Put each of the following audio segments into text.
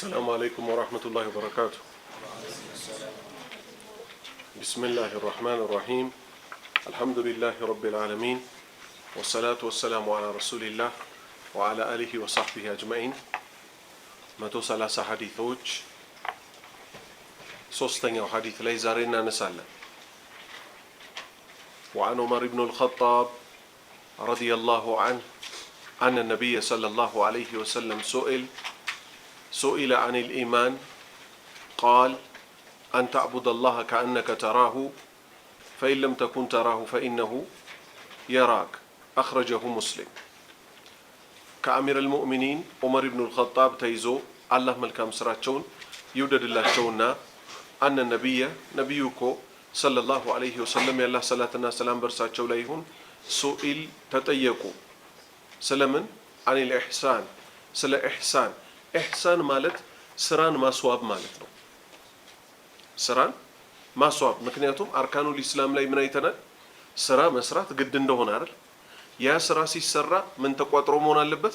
السلام عليكم ورحمة الله وبركاته. بسم الله الرحمن الرحيم. الحمد لله رب العالمين، والصلاة والسلام على رسول الله وعلى آله وصحبه أجمعين. متو سلاسة حديثوج سوستن يو حديث لي زارينا نسالا. وعن عمر بن الخطاب رضي الله عنه أن النبي صلى الله عليه وسلم سئل عن الإيمان قال أن تعبد الله كأنك تراه فإن لم تكن تراه فإنه يراك. أخرجه مسلم. كأمير المؤمنين عمر بن الخطاب تيزو الله ملكام سراتشون يودد الله شونا أن نبيكو صلى الله عليه وسلم يالله صلاة سلام برساتشو ليهون سئل تتيقو سلمن عن الإحسان سلا إحسان إحسان مالت سران ما صواب مالت نو سران ما صواب مكنياتهم أركانو الإسلام لا يمنعيتنا سرا مسرات قد ندهون عرل يا سرا سي سرا من تقواترو مهون اللبت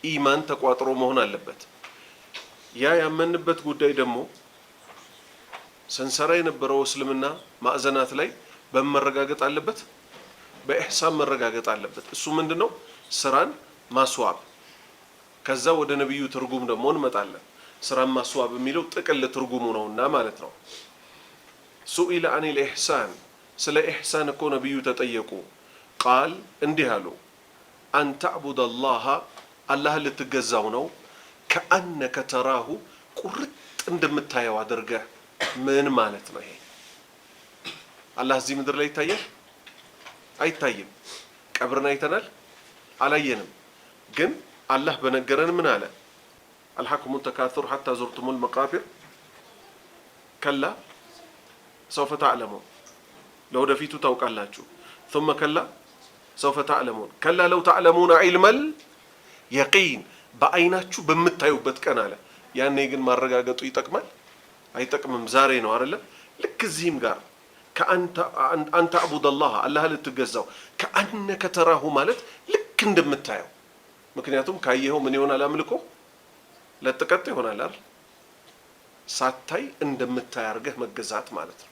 إيمان تقواترو مهون اللبت يا من نبت قداي دمو سنسرين برو اسلمنا مأذنات لي بمرقاقت اللبت بإحسان مرقاقت اللبت السو من دنو سران ما صواب ከዛ ወደ ነብዩ ትርጉም ደግሞ እንመጣለን። ስራን ማስዋብ የሚለው ጥቅል ትርጉሙ ነውና ማለት ነው። ሱኢለ عن الإحسان ስለ ኢህሳን እኮ ነብዩ ተጠየቁ። ቃል እንዲህ አሉ أن تعبد الله አላህ ልትገዛው ነው كأنك تراه ቁርጥ እንደምታየው አድርገህ። ምን ማለት ነው ይሄ? አላህ እዚህ ምድር ላይ ይታያል? አይታይም። ቀብርን አይተናል? አላየንም። ግን الله بنجرن من على الحكم التكاثر حتى زرتم المقابر كلا سوف تعلمون لو دفيتوا توقعلاችሁ ثم كلا سوف تعلمون كلا لو تعلمون علم اليقين بعيناችሁ በምታዩበት ቀን አለ። ያኔ ግን ማረጋገጡ ይጠቅማል አይጠቅምም? ዛሬ ነው አይደለ? ልክ እዚህም ጋር كأن تعبد الله الله ልትገዛው كأنك تراه ማለት ልክ እንደምታየው ምክንያቱም ካየኸው ምን ይሆናል? አምልኮ ለጥቀጥ ይሆናል አይደል? ሳታይ እንደምታይ አርገህ መገዛት ማለት ነው።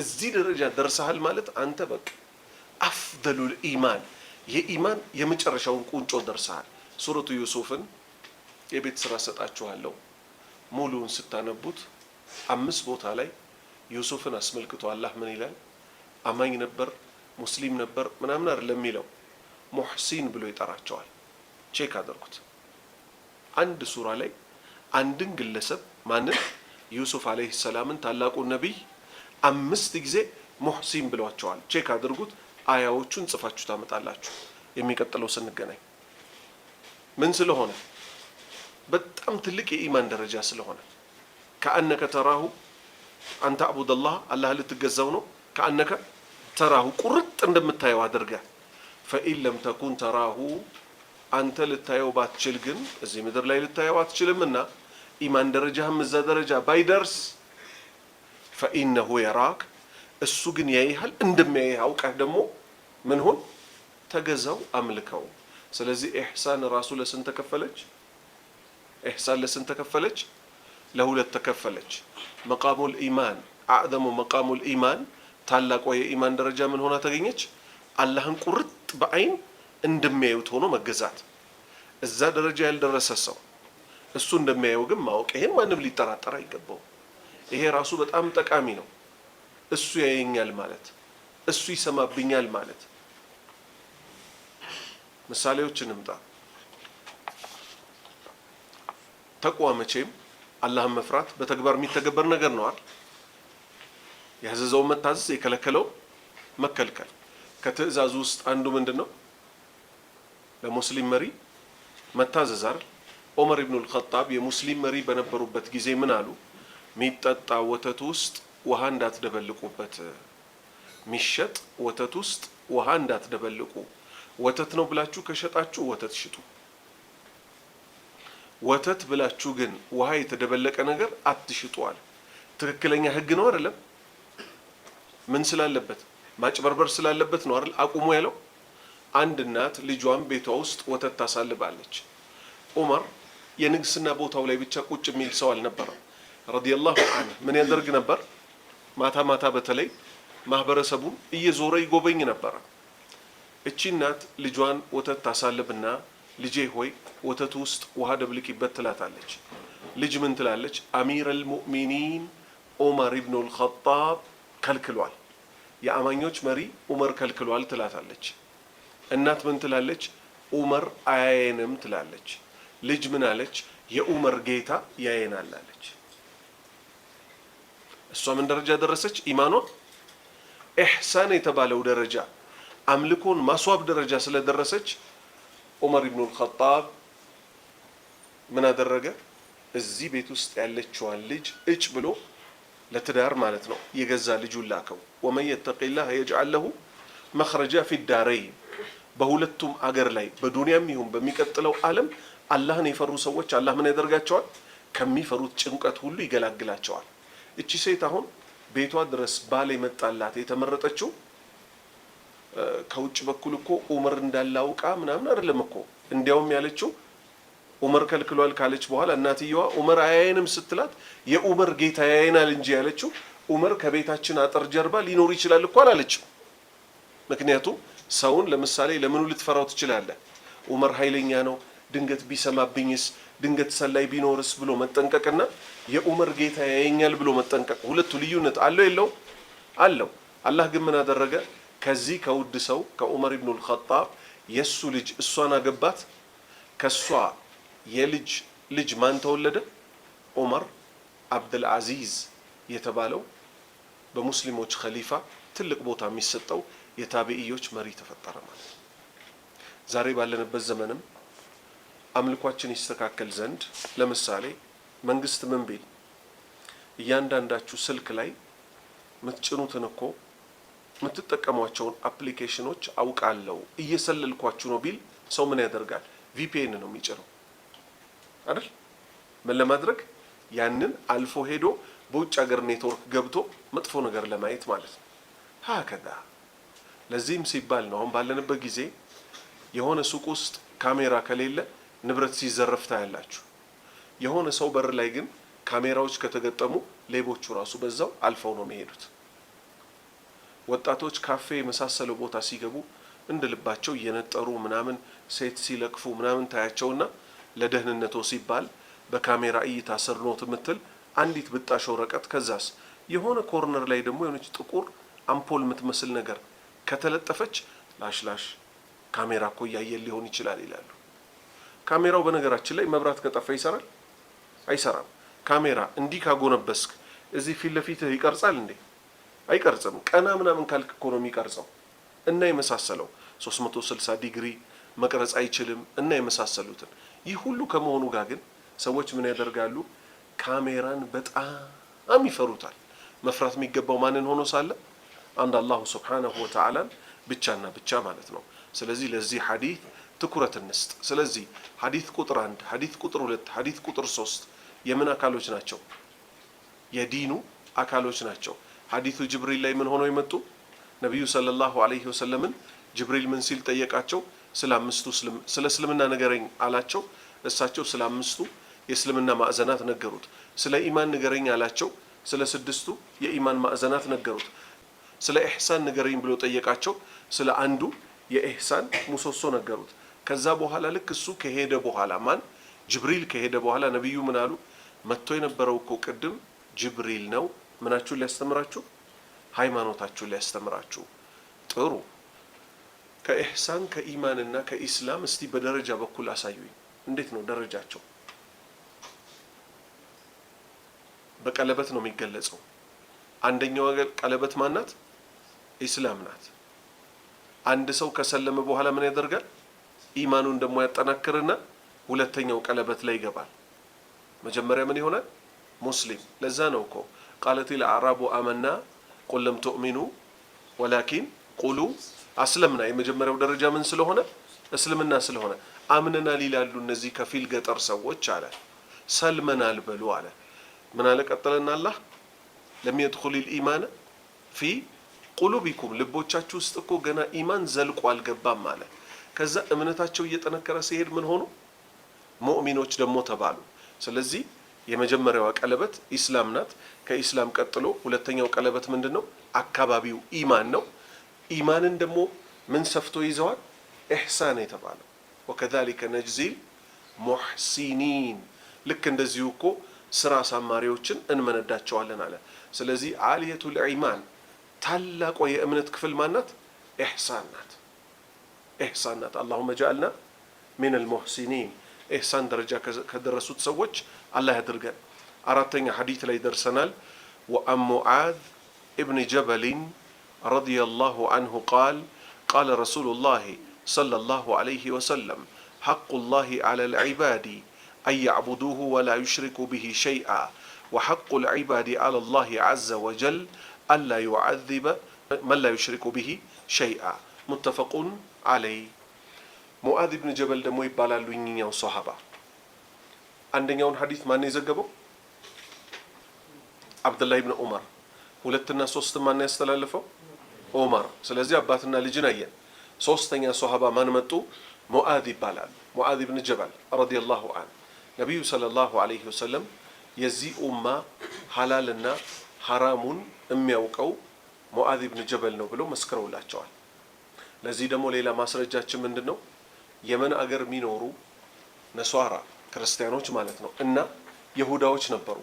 እዚህ ደረጃ ደርሰሃል ማለት አንተ በቃ አፍደሉል ኢማን የኢማን የመጨረሻውን ቁንጮ ደርሰሃል። ሱረቱ ዩሱፍን የቤት ስራ ሰጣችኋለሁ። ሙሉውን ስታነቡት 5 ቦታ ላይ ዩሱፍን አስመልክቶ አላህ ምን ይላል? አማኝ ነበር፣ ሙስሊም ነበር ምናምን አይደለም የሚለው ሙህሲን ብሎ ይጠራቸዋል። ቼክ አድርጉት። አንድ ሱራ ላይ አንድን ግለሰብ ማንን? ዩሱፍ አለይሂ ሰላምን ታላቁ ነብይ 5 ጊዜ ሙህሲን ብለዋቸዋል። ቼክ አድርጉት። አያዎቹን ጽፋችሁ ታመጣላችሁ የሚቀጥለው ስንገናኝ። ምን ስለሆነ? በጣም ትልቅ የኢማን ደረጃ ስለሆነ كأنك تراه أن تعبد الله الله ልትገዛው ነው كأنك تراه ቁርጥ እንደምታየው አድርገህ فإن لم تكن تراه አንተ ልታየው ባትችል ግን እዚህ ምድር ላይ ልታየው አትችልምና ኢማን ደረጃህም እዛ ደረጃ ባይደርስ فإنه يراك እሱ ግን ያይሃል። እንደሚያይህ አውቀህ ደግሞ ምን ሆን? ተገዛው፣ አምልከው። ስለዚህ ኢህሳን ራሱ ለስንት ተከፈለች? ኢህሳን ለስንት ተከፈለች? ለሁለት ተከፈለች። መቃሙል ኢማን አዕዘሙ መቃሙል ኢማን ታላቋ የኢማን ደረጃ ምን ሆና ተገኘች? አላህን ቁርጥ በአይን እንደሚያዩት ሆኖ መገዛት። እዛ ደረጃ ያልደረሰ ሰው እሱ እንደሚያየው ግን ማወቅ፣ ይሄን ማንም ሊጠራጠር አይገባው። ይሄ ራሱ በጣም ጠቃሚ ነው። እሱ ያየኛል ማለት፣ እሱ ይሰማብኛል ማለት። ምሳሌዎችን እንምጣ። ተቅዋ መቼም አላህን መፍራት በተግባር የሚተገበር ነገር ነው አይደል? ያዘዘውን መታዘዝ፣ የከለከለው መከልከል። ከትዕዛዙ ውስጥ አንዱ ምንድነው? ለሙስሊም መሪ መታዘዝ አይደል? ዑመር ኢብኑ አልኸጣብ የሙስሊም መሪ በነበሩበት ጊዜ ምን አሉ? ሚጠጣ ወተት ውስጥ ውሃ እንዳትደበልቁበት፣ ሚሸጥ ወተት ውስጥ ውሃ እንዳትደበልቁ። ወተት ነው ብላችሁ ከሸጣችሁ ወተት ሽጡ። ወተት ብላችሁ ግን ውሃ የተደበለቀ ነገር አትሽጡ አለ። ትክክለኛ ህግ ነው አይደለም? ምን ስላለበት? ማጭበርበር ስላለበት ነው አይደል አቁሙ ያለው። አንድ እናት ልጇን ቤቷ ውስጥ ወተት ታሳልባለች። ዑመር የንግስና ቦታው ላይ ብቻ ቁጭ የሚል ሰው አልነበረም። ረዲየላሁ ዐንሁ ምን ያደርግ ነበር? ማታ ማታ በተለይ ማህበረሰቡን እየዞረ ይጎበኝ ነበር። እቺ እናት ልጇን ወተት ታሳልብና ልጄ ሆይ ወተቱ ውስጥ ውሃ ደብልቂበት ትላታለች። ልጅ ምን ትላለች? አሚረል ሙእሚኒን ዑመር ኢብኑል ኸጣብ ከልክሏል፣ የአማኞች መሪ ዑመር ከልክሏል ትላታለች። እናት ምን ትላለች? ዑመር አያየንም ትላለች። ልጅ ምን አለች? የዑመር ጌታ ያየናል አለች። እሷ ምን ደረጃ ደረሰች? ኢማኗ ኢሕሳን የተባለው ደረጃ አምልኮን ማስዋብ ደረጃ ስለደረሰች ዑመር ኢብኑል ኸጣብ ምን አደረገ? እዚህ ቤት ውስጥ ያለችዋን ልጅ እጭ ብሎ ለትዳር ማለት ነው የገዛ ልጁን ላከው። ወመን የተቂላህ የጅዐል ለሁ መኽረጃ ፊ ዳረይን፣ በሁለቱም አገር ላይ በዱንያም ይሁን በሚቀጥለው ዓለም አላህን የፈሩ ሰዎች አላህ ምን ያደርጋቸዋል? ከሚፈሩት ጭንቀት ሁሉ ይገላግላቸዋል። እቺ ሴት አሁን ቤቷ ድረስ ባል የመጣላት የተመረጠችው ከውጭ በኩል እኮ ዑመር እንዳላውቃ ምናምን አይደለም እኮ። እንዲያውም ያለችው ዑመር ከልክሏል ካለች በኋላ እናትየዋ ዑመር አያየንም ስትላት የዑመር ጌታ ያየናል እንጂ ያለችው ዑመር ከቤታችን አጥር ጀርባ ሊኖር ይችላል እኮ አላለችው። ምክንያቱም ሰውን ለምሳሌ ለምኑ ልትፈራው ትችላለህ? ዑመር ኃይለኛ ነው፣ ድንገት ቢሰማብኝስ፣ ድንገት ሰላይ ቢኖርስ ብሎ መጠንቀቅና የዑመር ጌታ ያየኛል ብሎ መጠንቀቅ ሁለቱ ልዩነት አለው የለውም? አለው። አላህ ግን ምን አደረገ? ከዚህ ከውድ ሰው ከዑመር ኢብኑል ኸጣብ የሱ ልጅ እሷን አገባት። ከሷ የልጅ ልጅ ማን ተወለደ? ዑመር አብዱል አዚዝ የተባለው በሙስሊሞች ኸሊፋ ትልቅ ቦታ የሚሰጠው የታቢኢዮች መሪ ተፈጠረ ማለት ነው። ዛሬ ባለንበት ዘመንም አምልኳችን ይስተካከል ዘንድ ለምሳሌ መንግስት ምን ቢል እያንዳንዳችሁ ስልክ ላይ ምትጭኑትን እኮ ምትጠቀሟቸውን አፕሊኬሽኖች አውቃለሁ እየሰለልኳችሁ ነው ቢል ሰው ምን ያደርጋል? ቪፒኤን ነው የሚጭነው አይደል? ምን ለማድረግ? ያንን አልፎ ሄዶ በውጭ ሀገር ኔትወርክ ገብቶ መጥፎ ነገር ለማየት ማለት ነው። ሀከዛ ለዚህም ሲባል ነው አሁን ባለንበት ጊዜ የሆነ ሱቅ ውስጥ ካሜራ ከሌለ ንብረት ሲዘረፍ ታያላችሁ። የሆነ ሰው በር ላይ ግን ካሜራዎች ከተገጠሙ ሌቦቹ ራሱ በዛው አልፈው ነው የሚሄዱት። ወጣቶች ካፌ የመሳሰለው ቦታ ሲገቡ እንደ ልባቸው እየነጠሩ ምናምን ሴት ሲለቅፉ ምናምን ታያቸውና ለደህንነቶ ሲባል በካሜራ እይታ ስር ነው የምትል አንዲት ብጣሽ ወረቀት፣ ከዛስ የሆነ ኮርነር ላይ ደግሞ የሆነች ጥቁር አምፖል የምትመስል ነገር ከተለጠፈች ላሽላሽ ካሜራ እኮ እያየን ሊሆን ይችላል ይላሉ። ካሜራው በነገራችን ላይ መብራት ከጠፋ ይሰራል? አይሰራም። ካሜራ እንዲህ ካጎነበስክ እዚህ ፊት ለፊትህ ይቀርጻል እንዴ? አይቀርጽም። ቀና ምናምን ካልክ እኮ ነው የሚቀርጸው። እና የመሳሰለው 360 ዲግሪ መቅረጽ አይችልም እና የመሳሰሉትን። ይህ ሁሉ ከመሆኑ ጋር ግን ሰዎች ምን ያደርጋሉ? ካሜራን በጣም ይፈሩታል። መፍራት የሚገባው ማንን ሆኖ ሳለ? አንድ አላሁ ሱብሓነሁ ወተዓላን ብቻና ብቻ ማለት ነው። ስለዚህ ለዚህ ሐዲት ትኩረት እንስጥ። ስለዚህ ሐዲት ቁጥር 1፣ ሐዲት ቁጥር 2፣ ሐዲት ቁጥር 3 የምን አካሎች ናቸው? የዲኑ አካሎች ናቸው። ሐዲቱ ጅብሪል ላይ ምን ሆነው የመጡ? ነቢዩ ሰለላሁ ዐለይሂ ወሰለምን ጅብሪል ምን ሲል ጠየቃቸው? ስለ እስልምና ንገረኝ አላቸው። እሳቸው ስለ 5ቱ የእስልምና ማዕዘናት ነገሩት። ስለ ኢማን ንገረኝ አላቸው። ስለ 6ቱ የኢማን ማዕዘናት ነገሩት። ስለ ኢሕሳን ንገረኝ ብሎ ጠየቃቸው። ስለ አንዱ የኢሕሳን ሙሶሶ ነገሩት። ከዛ በኋላ ልክ እሱ ከሄደ በኋላ ማን? ጅብሪል ከሄደ በኋላ ነቢዩ ምን አሉ? መጥቶ የነበረው እኮ ቅድም ጅብሪል ነው። ምናችሁን ሊያስተምራችሁ? ሃይማኖታችሁን ሊያስተምራችሁ። ጥሩ። ከኢሕሳን ከኢማንና ከኢስላም እስቲ በደረጃ በኩል አሳዩኝ። እንዴት ነው ደረጃቸው? በቀለበት ነው የሚገለጸው። አንደኛው ቀለበት ማናት? ኢስላም ናት። አንድ ሰው ከሰለመ በኋላ ምን ያደርጋል? ኢማኑን ደግሞ ያጠናክርና ሁለተኛው ቀለበት ላይ ይገባል። መጀመሪያ ምን ይሆናል? ሙስሊም። ለዛ ነው እኮ ቃለት الأعراب آمنا قل لم تؤمنوا ولكن قولوا أسلمنا። የመጀመሪያው ደረጃ ምን ስለሆነ? እስልምና ስለሆነ አምነናል ይላሉ እነዚህ ከፊል ገጠር ሰዎች አለ። ሰልመናል በሉ አለ። ምን አለ ቀጠለና አላህ لم يدخل الإيمان في قلوبكم ልቦቻችሁ ውስጥ እኮ ገና ኢማን ዘልቆ አልገባም አለ። ከዛ እምነታቸው እየጠነከረ ሲሄድ ምን ሆኑ? ሙእሚኖች ደግሞ ተባሉ። ስለዚህ የመጀመሪያዋ ቀለበት ኢስላም ናት። ከኢስላም ቀጥሎ ሁለተኛው ቀለበት ምንድነው? አካባቢው ኢማን ነው። ኢማንን ደግሞ ምን ሰፍቶ ይዘዋል? ኢህሳን የተባለው ወከዛሊከ ነጅዚል ሙሕሲኒን። ልክ እንደዚሁ እኮ ስራ አሳማሪዎችን እንመነዳቸዋለን አለ። ስለዚህ አልየቱል ኢማን ታላቋ የእምነት ክፍል ማናት? ኢህሳን ናት። ኢህሳን ናት። አላሁመ ጀዐልና ሚነል ሙሕሲኒን። ኢህሳን ደረጃ ከደረሱት ሰዎች አላህ ያድርገን። አራተኛ ሐዲት ላይ ደርሰናል። ወአን ሙዓዝ ኢብን ጀበልን ረዲየላሁ ዐንሁ ቃል ቃለ ረሱሉላሂ ሰለላሁ ዐለይሂ ወሰለም ሐቁላሂ ዐለል ዒባዲ አን ያዕቡዱሁ ወላ ዩሽሪኩ ቢሂ ሸይአ ወሐቁል ዒባዲ ዐለላሂ ዐዘ ወጀል አላ ዩዐዚበ መን ላ ዩሽሪኩ ቢሂ ሸይአ ሙተፈቁን ዐለይህ። ሙዓዝ ኢብን ጀበል ደግሞ ይባላሉ እኚኛው ሶሐባ። አንደኛውን ሐዲስ ማን የዘገበው? አብዱላህ ኢብን ዑመር። ሁለትና ሶስት ማን ያስተላለፈው? ዑመር። ስለዚህ አባትና ልጅን አየን። ሶስተኛ ሶሐባ ማን መጡ? ሙዓዝ ይባላሉ። ሙዓዝ ኢብን ጀበል ረዲየላሁ ዐንሁ ነቢዩ ሰለላሁ ዐለይሂ ወሰለም የዚህ ኡማ ሐላልና ሐራሙን የሚያውቀው ሙዓዝ ኢብን ጀበል ነው ብለው መስክረውላቸዋል። ለዚህ ደግሞ ሌላ ማስረጃችን ምንድን ነው? የመን አገር የሚኖሩ ነሷራ ክርስቲያኖች ማለት ነው እና ይሁዳዎች ነበሩ።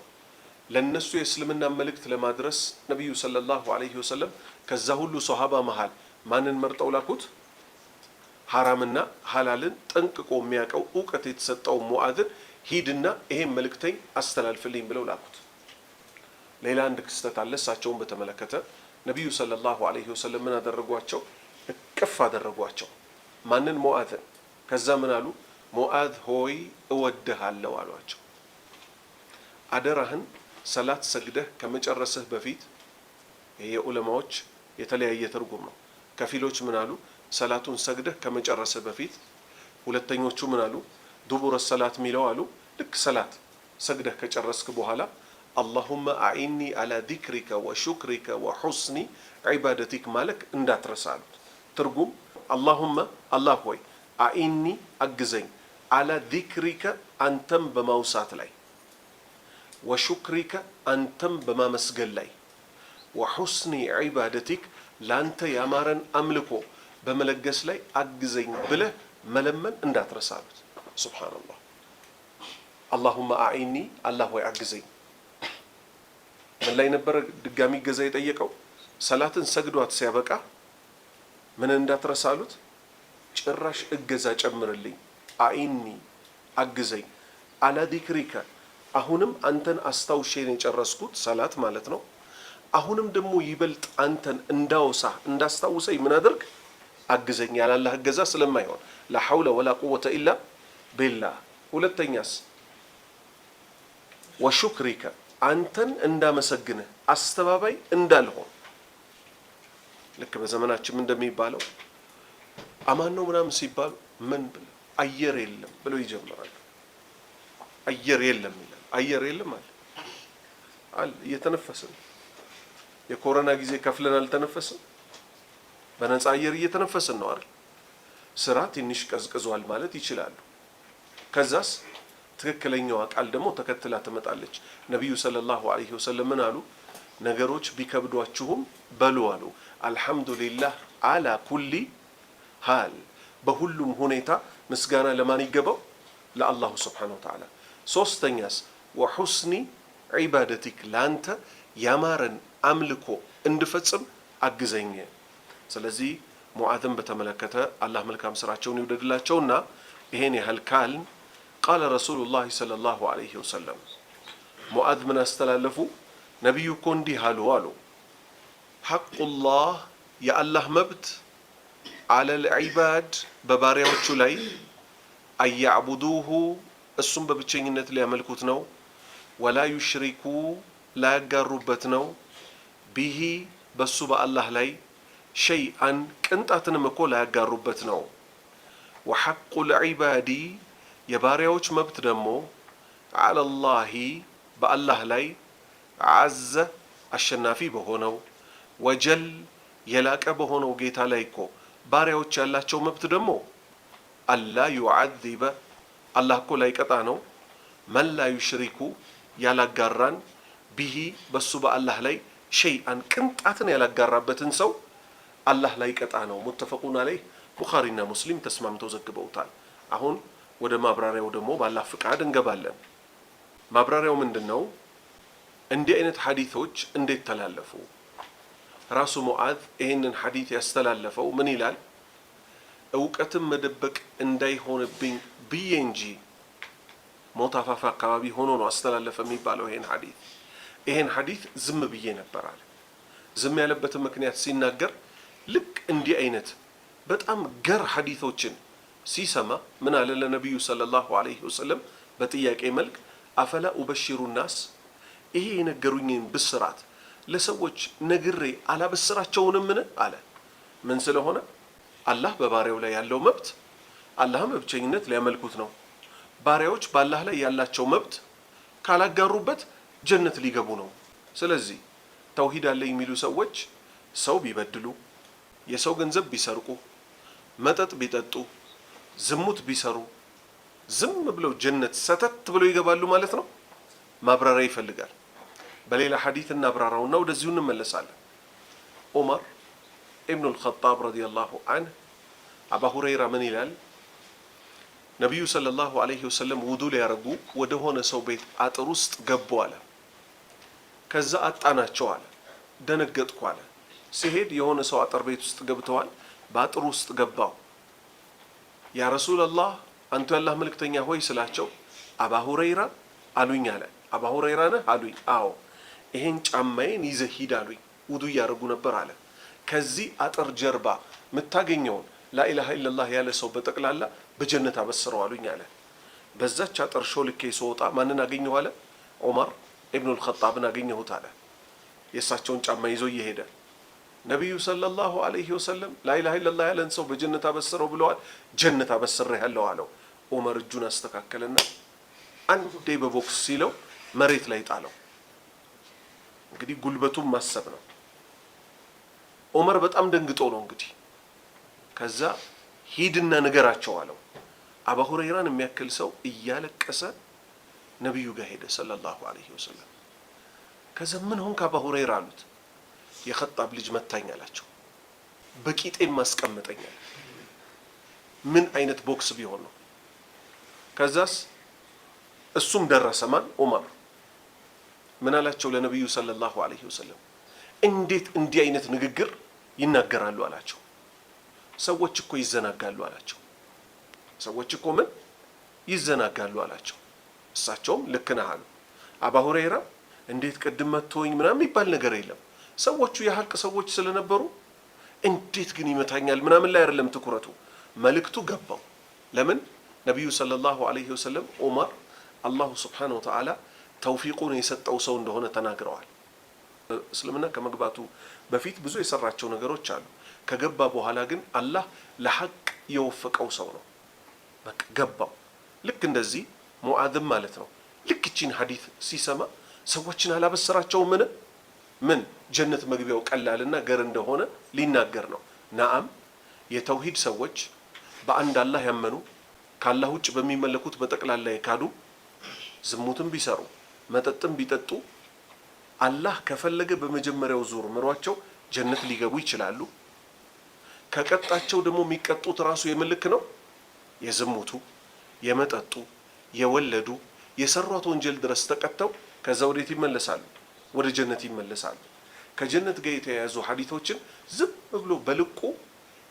ለነሱ የእስልምና መልእክት ለማድረስ ነቢዩ ሰለላሁ ዐለይሂ ወሰለም ከዛ ሁሉ ሶሐባ መሃል ማንን መርጠው ላኩት? ሐራምና ሐላልን ጠንቅቆ የሚያውቀው እውቀት የተሰጠው ሙዓዝን ሂድና ይሄን መልእክተኝ አስተላልፍልኝ ብለው ላኩት። ሌላ አንድ ክስተት አለ። እሳቸውን በተመለከተ ነቢዩ ሰለላሁ ዐለይሂ ወሰለም ምን አደረጓቸው? እቅፍ አደረጓቸው። ማንን? ሙዓዝን። ከዛ ምን አሉ? ሙዓዝ ሆይ እወድሃለሁ አሏቸው። አደራህን ሰላት ሰግደህ ከመጨረስህ በፊት። ይሄ የዑለማዎች የተለያየ ትርጉም ነው። ከፊሎች ምን አሉ? ሰላቱን ሰግደህ ከመጨረስህ በፊት። ሁለተኞቹ ምን አሉ? ዱቡረ ሰላት ሚለው አሉ። ልክ ሰላት ሰግደህ ከጨረስክ በኋላ አላሁመ አዒኒ አላ ዚክሪከ ወሹክሪከ ወሑስኒ ዒባደቲክ ማለክ እንዳትረሳ አሉት። ትርጉም አላሁመ አላህ ሆይ አዒኒ አግዘኝ፣ አላ ዚክሪከ አንተም በማውሳት ላይ፣ ወሹክሪከ አንተም በማመስገን ላይ፣ ወሑስኒ ዒባደቲክ ላንተ ያማረን አምልኮ በመለገስ ላይ አግዘኝ ብለህ መለመን እንዳትረሳ አሉት። ሱብሓነላህ። አላሁመ አዒኒ አላህ ሆይ አግዘኝ። ምን ላይ ነበረ ድጋሚ ገዛ የጠየቀው? ሰላትን ሰግዷት ሲያበቃ ምን እንዳትረሳ አሉት? ጭራሽ እገዛ ጨምርልኝ፣ አዒኒ አግዘኝ፣ አላ ዚክሪከ አሁንም አንተን አስታውሼን የጨረስኩት ሰላት ማለት ነው። አሁንም ደግሞ ይበልጥ አንተን እንዳወሳ እንዳስታውሰኝ ምን አድርግ? አግዘኝ። ያላላህ እገዛ ስለማይሆን ላ ሐውለ ወላ ቁወተ ኢላ ቢላህ። ሁለተኛስ ወሹክሪከ አንተን እንዳመሰግንህ አስተባባይ እንዳልሆን። ልክ በዘመናችን እንደሚባለው አማን ነው ምናምን ሲባሉ ምን ብለው አየር የለም ብለው ይጀምራሉ። አየር የለም ይላል። አየር የለም አለ እየተነፈስን። የኮሮና ጊዜ ከፍለን አልተነፈስን፣ በነፃ አየር እየተነፈስን ነው አይደል? ስራ ትንሽ ቀዝቅዟል ማለት ይችላሉ። ከዛስ ትክክለኛዋ ቃል ደግሞ ተከትላ ትመጣለች። ነቢዩ ሰለላሁ ዐለይሂ ወሰለም ምን አሉ? ነገሮች ቢከብዷችሁም በሉ አሉ አልሐምዱሊላህ አላ ኩሊ ሃል። በሁሉም ሁኔታ ምስጋና ለማን ይገባው? ለአላሁ ስብሓነሁ ወተዓላ። ሶስተኛስ ወሑስኒ ዒባደቲክ ላንተ ያማረን አምልኮ እንድፈጽም አግዘኝ። ስለዚህ ሙዓዝን በተመለከተ አላህ መልካም ስራቸውን ይውደድላቸውና ይሄን ያህል ካልን ቃለ ረሱሉላህ ሰለላሁ ዐለይሂ ወሰለም ሙዓዝ ምን አስተላለፉ? ነቢዩ እኮ እንዲህ አሉ አሉ ሐቁላህ የአላህ መብት አለል ዒባድ በባሪያዎቹ ላይ አያዕቡዱሁ እሱም በብቸኝነት ሊያመልኩት ነው፣ ወላ ዩሽሪኩ ላያጋሩበት ነው፣ ቢሂ በሱ በአላህ ላይ ሸይአን ቅንጣትንም እኮ ላያጋሩበት ነው። ወሐቁል ዒባዲ የባሪያዎች መብት ደግሞ ዐለላሂ በአላህ ላይ ዐዘ አሸናፊ በሆነው ወጀል የላቀ በሆነው ጌታ ላይ እኮ ባሪያዎች ያላቸው መብት ደግሞ አላ ዩዐዚበ አላህ እኮ ላይቀጣ ነው። መን ላ ዩሽሪኩ ያላጋራን ቢሂ በሱ በአላህ ላይ ሸይአን ቅንጣትን ያላጋራበትን ሰው አላህ ላይቀጣ ነው። ሙተፈቁን አለይህ ቡኻሪና ሙስሊም ተስማምተው ዘግበውታል። አሁን ወደ ማብራሪያው ደግሞ በአላህ ፍቃድ እንገባለን። ማብራሪያው ምንድነው? እንዲህ አይነት ሐዲቶች እንዴት ተላለፉ? ራሱ ሙዓዝ ይህንን ሐዲት ያስተላለፈው ምን ይላል? እውቀትን መደበቅ እንዳይሆንብኝ ብዬ እንጂ ሞት አፋፍ አካባቢ ሆኖ ነው አስተላለፈ የሚባለው ይሄን ሐዲት ዝም ብዬ ነበር አለ። ዝም ያለበትን ምክንያት ሲናገር ልክ እንዲህ አይነት በጣም ገር ሐዲቶችን ሲሰማ ምን አለ ለነቢዩ ሰለላሁ ዐለይሂ ወሰለም በጥያቄ መልክ አፈላ ኡበሽሩ ናስ፣ ይሄ የነገሩኝን ብስራት ለሰዎች ነግሬ አላበስራቸውንምን አለ። ምን ስለሆነ አላህ በባሪያው ላይ ያለው መብት አላህም በብቸኝነት ሊያመልኩት ነው። ባሪያዎች በአላህ ላይ ያላቸው መብት ካላጋሩበት ጀነት ሊገቡ ነው። ስለዚህ ተውሂድ አለ የሚሉ ሰዎች ሰው ቢበድሉ፣ የሰው ገንዘብ ቢሰርቁ፣ መጠጥ ቢጠጡ፣ ዝሙት ቢሰሩ ዝም ብለው ጀነት ሰተት ብለው ይገባሉ ማለት ነው? ማብራሪያ ይፈልጋል። በሌላ ሐዲት እናብራራውና ወደዚሁ እንመለሳለን። ዑመር ኢብኑል ኸጣብ ረዲየላሁ ዐንሁ አባ ሁረይራ ምን ይላል? ነቢዩ ሰለላሁ ዐለይሂ ወሰለም ውዱ ሊያረጉ ወደ ሆነ ሰው ቤት አጥር ውስጥ ገቡ አለ። ከዛ አጣናቸው አለ። ደነገጥኩ አለ። ሲሄድ የሆነ ሰው አጥር ቤት ውስጥ ገብተዋል። በአጥሩ ውስጥ ገባው። ያ ረሱላላህ አንቱ ያላህ መልእክተኛ ሆይ ስላቸው አባ ሁረይራ አሉኝ አለ። አባ ሁረይራ ነህ አሉኝ። አዎ። ይሄን ጫማዬን ይዘህ ሂድ አሉኝ። ውዱ እያደረጉ ነበር አለ። ከዚህ አጥር ጀርባ የምታገኘውን ላኢላሃ ኢለላህ ያለ ሰው በጠቅላላ በጀነት አበስረው አሉኝ አለ። በዛች አጥር ሾልኬ ስወጣ ማንን አገኘሁ አለ? ዑመር ኢብኑል ኸጣብን አገኘሁት አለ። የእሳቸውን ጫማ ይዞ እየሄደ ነቢዩ ሰለላሁ ዐለይሂ ወሰለም ላኢላሃ ኢለላህ ያለን ሰው በጀነት አበስረው ብለዋል። ጀነት አበስሬህ ያለው አለው። ዑመር እጁን አስተካከለና አንዴ በቦክስ ሲለው መሬት ላይ ጣለው። እንግዲህ ጉልበቱን ማሰብ ነው። ዑመር በጣም ደንግጦ ነው እንግዲህ። ከዛ ሂድና ንገራቸው አለው። አባ ሁረይራን የሚያክል ሰው እያለቀሰ ነቢዩ ጋር ሄደ ሰለላሁ ዐለይሂ ወሰለም። ከዛ ምን ሆንክ አባ ሁረይራ አሉት። የኸጣብ ልጅ መታኝ አላቸው። በቂጤም ማስቀመጠኛል። ምን አይነት ቦክስ ቢሆን ነው? ከዛስ እሱም ደረሰ። ማን? ዑመር። ምን አላቸው ለነቢዩ ሰለላሁ ዐለይሂ ወሰለም? እንዴት እንዲህ አይነት ንግግር ይናገራሉ አላቸው። ሰዎች እኮ ይዘናጋሉ አላቸው። ሰዎች እኮ ምን ይዘናጋሉ አላቸው። እሳቸውም ልክ ነህ አሉ። አባ ሁረይራ እንዴት ቅድም መቶኝ ምናምን የሚባል ነገር የለም። ሰዎቹ የሐቅ ሰዎች ስለነበሩ እንዴት ግን ይመታኛል ምናምን ላይ አይደለም ትኩረቱ። መልእክቱ ገባው። ለምን? ነቢዩ ሰለላሁ ዐለይሂ ወሰለም ዑመር አላሁ ስብሓነሁ ወተዓላ ተውፊቁን የሰጠው ሰው እንደሆነ ተናግረዋል። እስልምና ከመግባቱ በፊት ብዙ የሰራቸው ነገሮች አሉ። ከገባ በኋላ ግን አላህ ለሐቅ የወፈቀው ሰው ነው። በቃ ገባው። ልክ እንደዚህ ሙዓዝም ማለት ነው። ልክ እቺን ሐዲት ሲሰማ ሰዎችን አላበሰራቸው ምን ጀነት መግቢያው ቀላልና ገር እንደሆነ ሊናገር ነው። ናአም የተውሂድ ሰዎች በአንድ አላህ ያመኑ ካላህ ውጭ በሚመለኩት በጠቅላላ የካዱ ዝሙትም ቢሰሩ መጠጥም ቢጠጡ አላህ ከፈለገ በመጀመሪያው ዙር ምሯቸው ጀነት ሊገቡ ይችላሉ። ከቀጣቸው ደግሞ የሚቀጡት ራሱ የምልክ ነው። የዝሙቱ፣ የመጠጡ፣ የወለዱ የሰሯት ወንጀል ድረስ ተቀጥተው ከዛ ወዴት ይመለሳሉ? ወደ ጀነት ይመለሳሉ። ከጀነት ጋር የተያያዙ ሐዲቶችን ዝም ብሎ በልቁ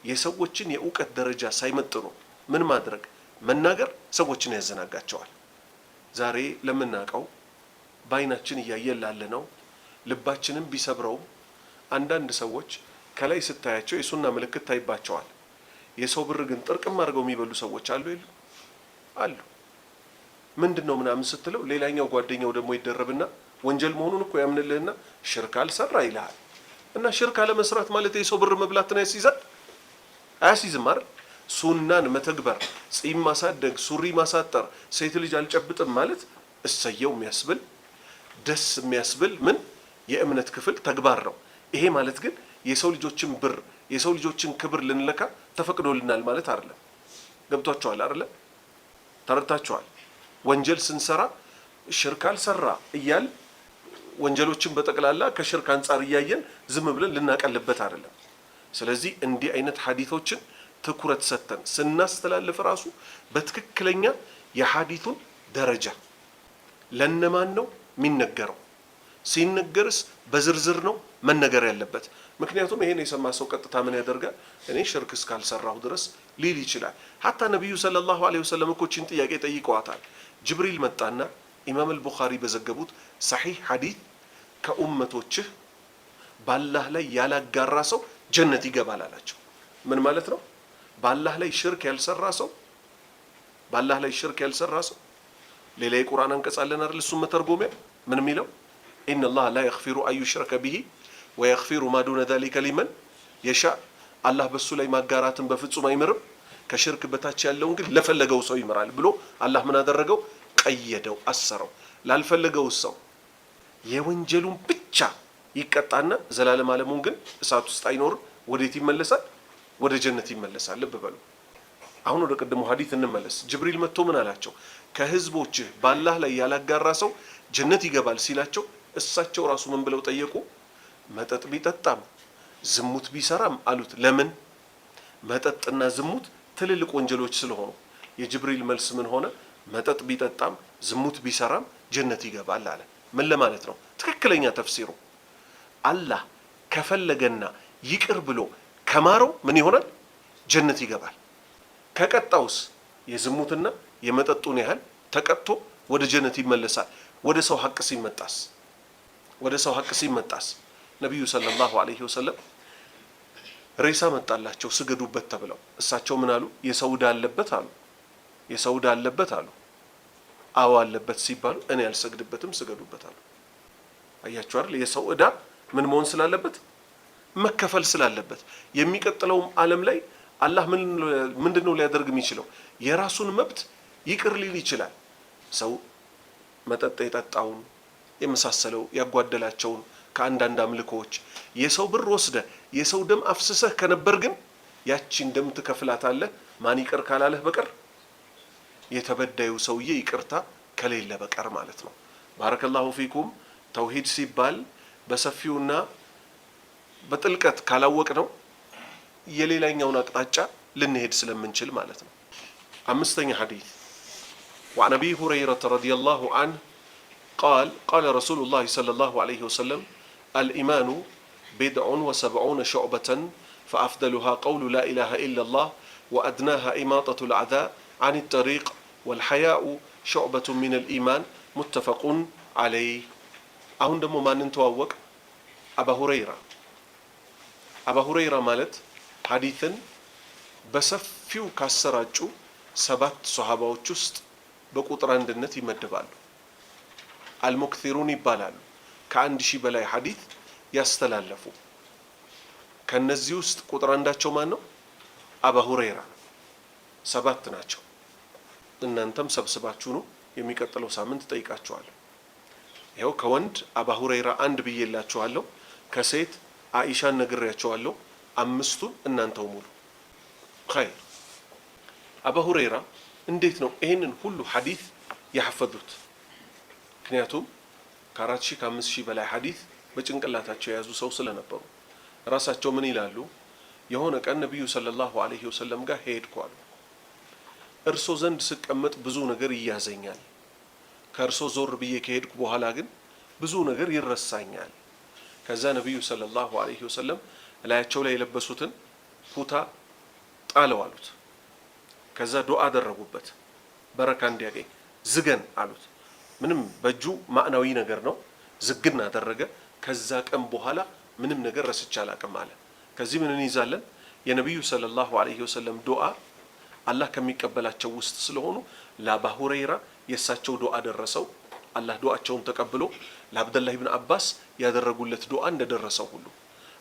የሰዎችን የእውቀት ደረጃ ሳይመጥኑ ምን ማድረግ መናገር ሰዎችን ያዘናጋቸዋል። ዛሬ ለምናውቀው በአይናችን እያየን ላለነው ልባችንም ቢሰብረውም አንዳንድ ሰዎች ከላይ ስታያቸው የሱና ምልክት ታይባቸዋል። የሰው ብር ግን ጥርቅም አድርገው የሚበሉ ሰዎች አሉ የሉ? አሉ። ምንድነው ምናምን ስትለው ሌላኛው ጓደኛው ደግሞ ይደረብና ወንጀል መሆኑን እኮ ያምንልህና ሽርክ አልሰራ ይልሃል። እና ሽርክ አለመስራት ማለት የሰው ብር መብላትን ያስይዛል? አያስይዝም አይደል? ሱናን መተግበር፣ ጺም ማሳደግ፣ ሱሪ ማሳጠር፣ ሴት ልጅ አልጨብጥም ማለት እሰየው የሚያስብል ደስ የሚያስብል ምን የእምነት ክፍል ተግባር ነው። ይሄ ማለት ግን የሰው ልጆችን ብር የሰው ልጆችን ክብር ልንለካ ተፈቅዶልናል ማለት አይደለም። ገብቷቸዋል አይደለ? ተረድታችኋል? ወንጀል ስንሰራ ሽርክ አልሰራ እያል ወንጀሎችን በጠቅላላ ከሽርክ አንጻር እያየን ዝም ብለን ልናቀልበት አይደለም። ስለዚህ እንዲህ አይነት ሐዲቶችን ትኩረት ሰጥተን ስናስተላልፍ ራሱ በትክክለኛ የሐዲቱን ደረጃ ለነማን ነው የሚነገረው፣ ሲነገርስ በዝርዝር ነው መነገር ያለበት። ምክንያቱም ይሄን የሰማ ሰው ቀጥታ ምን ያደርጋል? እኔ ሽርክ እስካልሰራሁ ድረስ ሊል ይችላል። ሐታ ነብዩ ሰለላሁ ዐለይሂ ወሰለም እኮ ይህችን ጥያቄ ጠይቀዋታል። ጅብሪል መጣና ኢማም አልቡኻሪ በዘገቡት ሰሒህ ሐዲስ ከኡመቶችህ ባላህ ላይ ያላጋራ ሰው ጀነት ይገባል አላቸው። ምን ማለት ነው? ባላህ ላይ ሽርክ ያልሰራ ሰው ሌላ የቁርአን አንቀጽ አለን አይደል? እሱም መተርጎሚያ ምን የሚለው ኢነላህ ላ የግፊሩ አን ዩሽረከ ቢሂ ወየግፊሩ ማ ዱነ ዛሊከ ሊመን የሻእ። አላህ በሱ ላይ ማጋራትን በፍጹም አይምርም፣ ከሽርክ በታች ያለውን ግን ለፈለገው ሰው ይምራል ብሎ አላህ ምን አደረገው? ቀየደው፣ አሰረው። ላልፈለገው ሰው የወንጀሉን ብቻ ይቀጣና ዘላለም ዓለሙን ግን እሳት ውስጥ አይኖርም። ወዴት ይመለሳል? ወደ ጀነት ይመለሳል። ልብ በሉ። አሁን ወደ ቀደሙ ሐዲስ እንመለስ። ጅብሪል መጥቶ ምን አላቸው? ከህዝቦችህ ባላህ ላይ ያላጋራ ሰው ጀነት ይገባል ሲላቸው እሳቸው ራሱ ምን ብለው ጠየቁ? መጠጥ ቢጠጣም ዝሙት ቢሰራም አሉት። ለምን? መጠጥና ዝሙት ትልልቅ ወንጀሎች ስለሆኑ። የጅብሪል መልስ ምን ሆነ? መጠጥ ቢጠጣም ዝሙት ቢሰራም ጀነት ይገባል አለ። ምን ለማለት ነው? ትክክለኛ ተፍሲሩ አላህ ከፈለገና ይቅር ብሎ ከማረው ምን ይሆናል? ጀነት ይገባል። ከቀጣውስ የዝሙትና የመጠጡን ያህል ተቀጥቶ ወደ ጀነት ይመለሳል። ወደ ሰው ሐቅ ሲመጣስ ነብዩ ሰለላሁ ዐለይሂ ወሰለም ሬሳ መጣላቸው ስገዱበት ተብለው እሳቸው ምን አሉ? የሰው ዕዳ አለበት አሉ። አዎ አለበት ሲባሉ እኔ አልሰግድበትም ስገዱበት አሉ። አያችሁ አይደል? የሰው ዕዳ ምን መሆን ስላለበት? መከፈል ስላለበት። የሚቀጥለውም ዓለም ላይ አላህ ምንድነው ሊያደርግ የሚችለው? የራሱን መብት ይቅር ሊል ይችላል። ሰው መጠጥ የጠጣውን የመሳሰለው ያጓደላቸውን ከአንዳንድ አምልኮዎች የሰው ብር ወስደ የሰው ደም አፍስሰህ ከነበር ግን ያቺን ደም ትከፍላታለህ። ማን ይቅር ካላለህ በቀር? የተበዳዩ ሰውዬ ይቅርታ ከሌለ በቀር ማለት ነው። ባረከላሁ ፊኩም። ተውሂድ ሲባል በሰፊውና በጥልቀት ካላወቅ ነው የሌላኛውን አቅጣጫ ልንሄድ ስለምንችል ማለት ነው። አምስተኛ ሐዲስ وعن أبي هريرة رضي الله عنه قال قال رسول الله صلى الله عليه وسلم الإيمان بضع وسبعون شعبة فأفضلها قول لا إله إلا الله وأدناها إماطة الأذى عن الطريق والحياء شعبة من الإيمان متفق عليه. አሁን ደግሞ ማንን ተዋወቅ? አባ ሁረይራ ማለት ሐዲስን በሰፊው ካሰራጩ 7 ሷሃባዎች ውስጥ በቁጥር አንድነት ይመደባሉ። አልሙክሲሩን ይባላሉ። ከ1000 በላይ ሐዲስ ያስተላለፉ። ከነዚህ ውስጥ ቁጥር አንዳቸው ማን ነው? አባ ሁረይራ። 7 ናቸው። እናንተም ሰብስባችሁ ነው የሚቀጥለው ሳምንት ጠይቃችኋለሁ። ይኸው ከወንድ አባ ሁረይራ 1 ብዬላችኋለሁ። ከሴት አኢሻን ነግሬያችኋለሁ። 5ቱን እናንተው ሙሉ ኸይር። አባ ሁረይራ እንዴት ነው ይሄንን ሁሉ ሐዲስ ያሐፈዙት? ምክንያቱም ከ4000 ከ5000 በላይ ሐዲስ በጭንቅላታቸው የያዙ ሰው ስለነበሩ ራሳቸው ምን ይላሉ? የሆነ ቀን ነብዩ ሰለላሁ ዐለይሂ ወሰለም ጋር ሄድኩ አሉ። እርሶ ዘንድ ስቀመጥ ብዙ ነገር ይያዘኛል። ከእርሶ ዞር ብዬ ከሄድኩ በኋላ ግን ብዙ ነገር ይረሳኛል። ከዛ ነብዩ ሰለላሁ ዐለይሂ ወሰለም ላያቸው ላይ የለበሱትን ኩታ ጣለው አሉት። ከዛ ዱዓ አደረጉበት በረካ እንዲያገኝ። ዝገን አሉት። ምንም በእጁ ማዕናዊ ነገር ነው። ዝግን አደረገ። ከዛ ቀን በኋላ ምንም ነገር ረስቼ አላቅም አለ። ከዚህ ምን እንይዛለን? የነብዩ ሰለላሁ ዐለይሂ ወሰለም ዱዓ አላህ ከሚቀበላቸው ውስጥ ስለሆኑ ለአባ ሁረይራ የእሳቸው ዱዓ ደረሰው። አላህ ዱዓቸውን ተቀብሎ ለአብደላህ ኢብኑ አባስ ያደረጉለት ዱዓ እንደደረሰው ሁሉ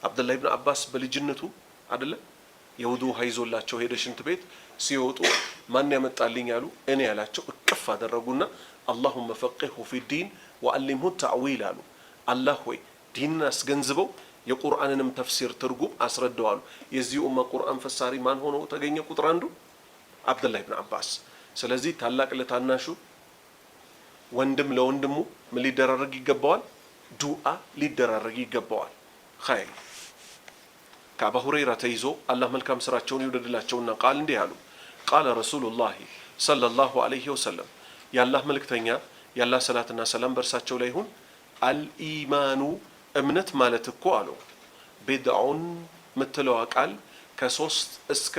አብደላህ ኢብኑ አባስ በልጅነቱ አይደለ የውዱ ውሃ ይዞላቸው ሄደ ሽንት ቤት ሲወጡ ማን ያመጣልኝ አሉ። እኔ ያላቸው እቅፍ አደረጉና አላሁመ ፈቂሁ ፊዲን ወአሊምሁ ተዕዊል አሉ። አላህ ሆይ ዲንን አስገንዝበው የቁርአንንም ተፍሲር ትርጉም አስረዳው አሉ። የዚህ ኡማ ቁርአን ፈሳሪ ማን ሆኖ ተገኘ? ቁጥር አንዱ አብደላህ ኢብኑ አባስ። ስለዚህ ታላቅ ለታናሹ ወንድም ለወንድሙ ምን ሊደራረግ ይገባዋል? ዱዓ ሊደራረግ ይገባዋል። ኸይር ከአባ ሁረይራ ተይዞ አላህ መልካም ስራቸውን ይውደድላቸውና ቃል እንዲህ አሉ። ቃለ ረሱሉላሂ ሰለላሁ ዐለይሂ ወሰለም የአላህ መልእክተኛ የአላህ ሰላትና ሰላም በእርሳቸው ላይ ይሁን አልኢማኑ እምነት ማለት እኮ አለው ቢድዑን ምትለዋ ቃል ከ3 እስከ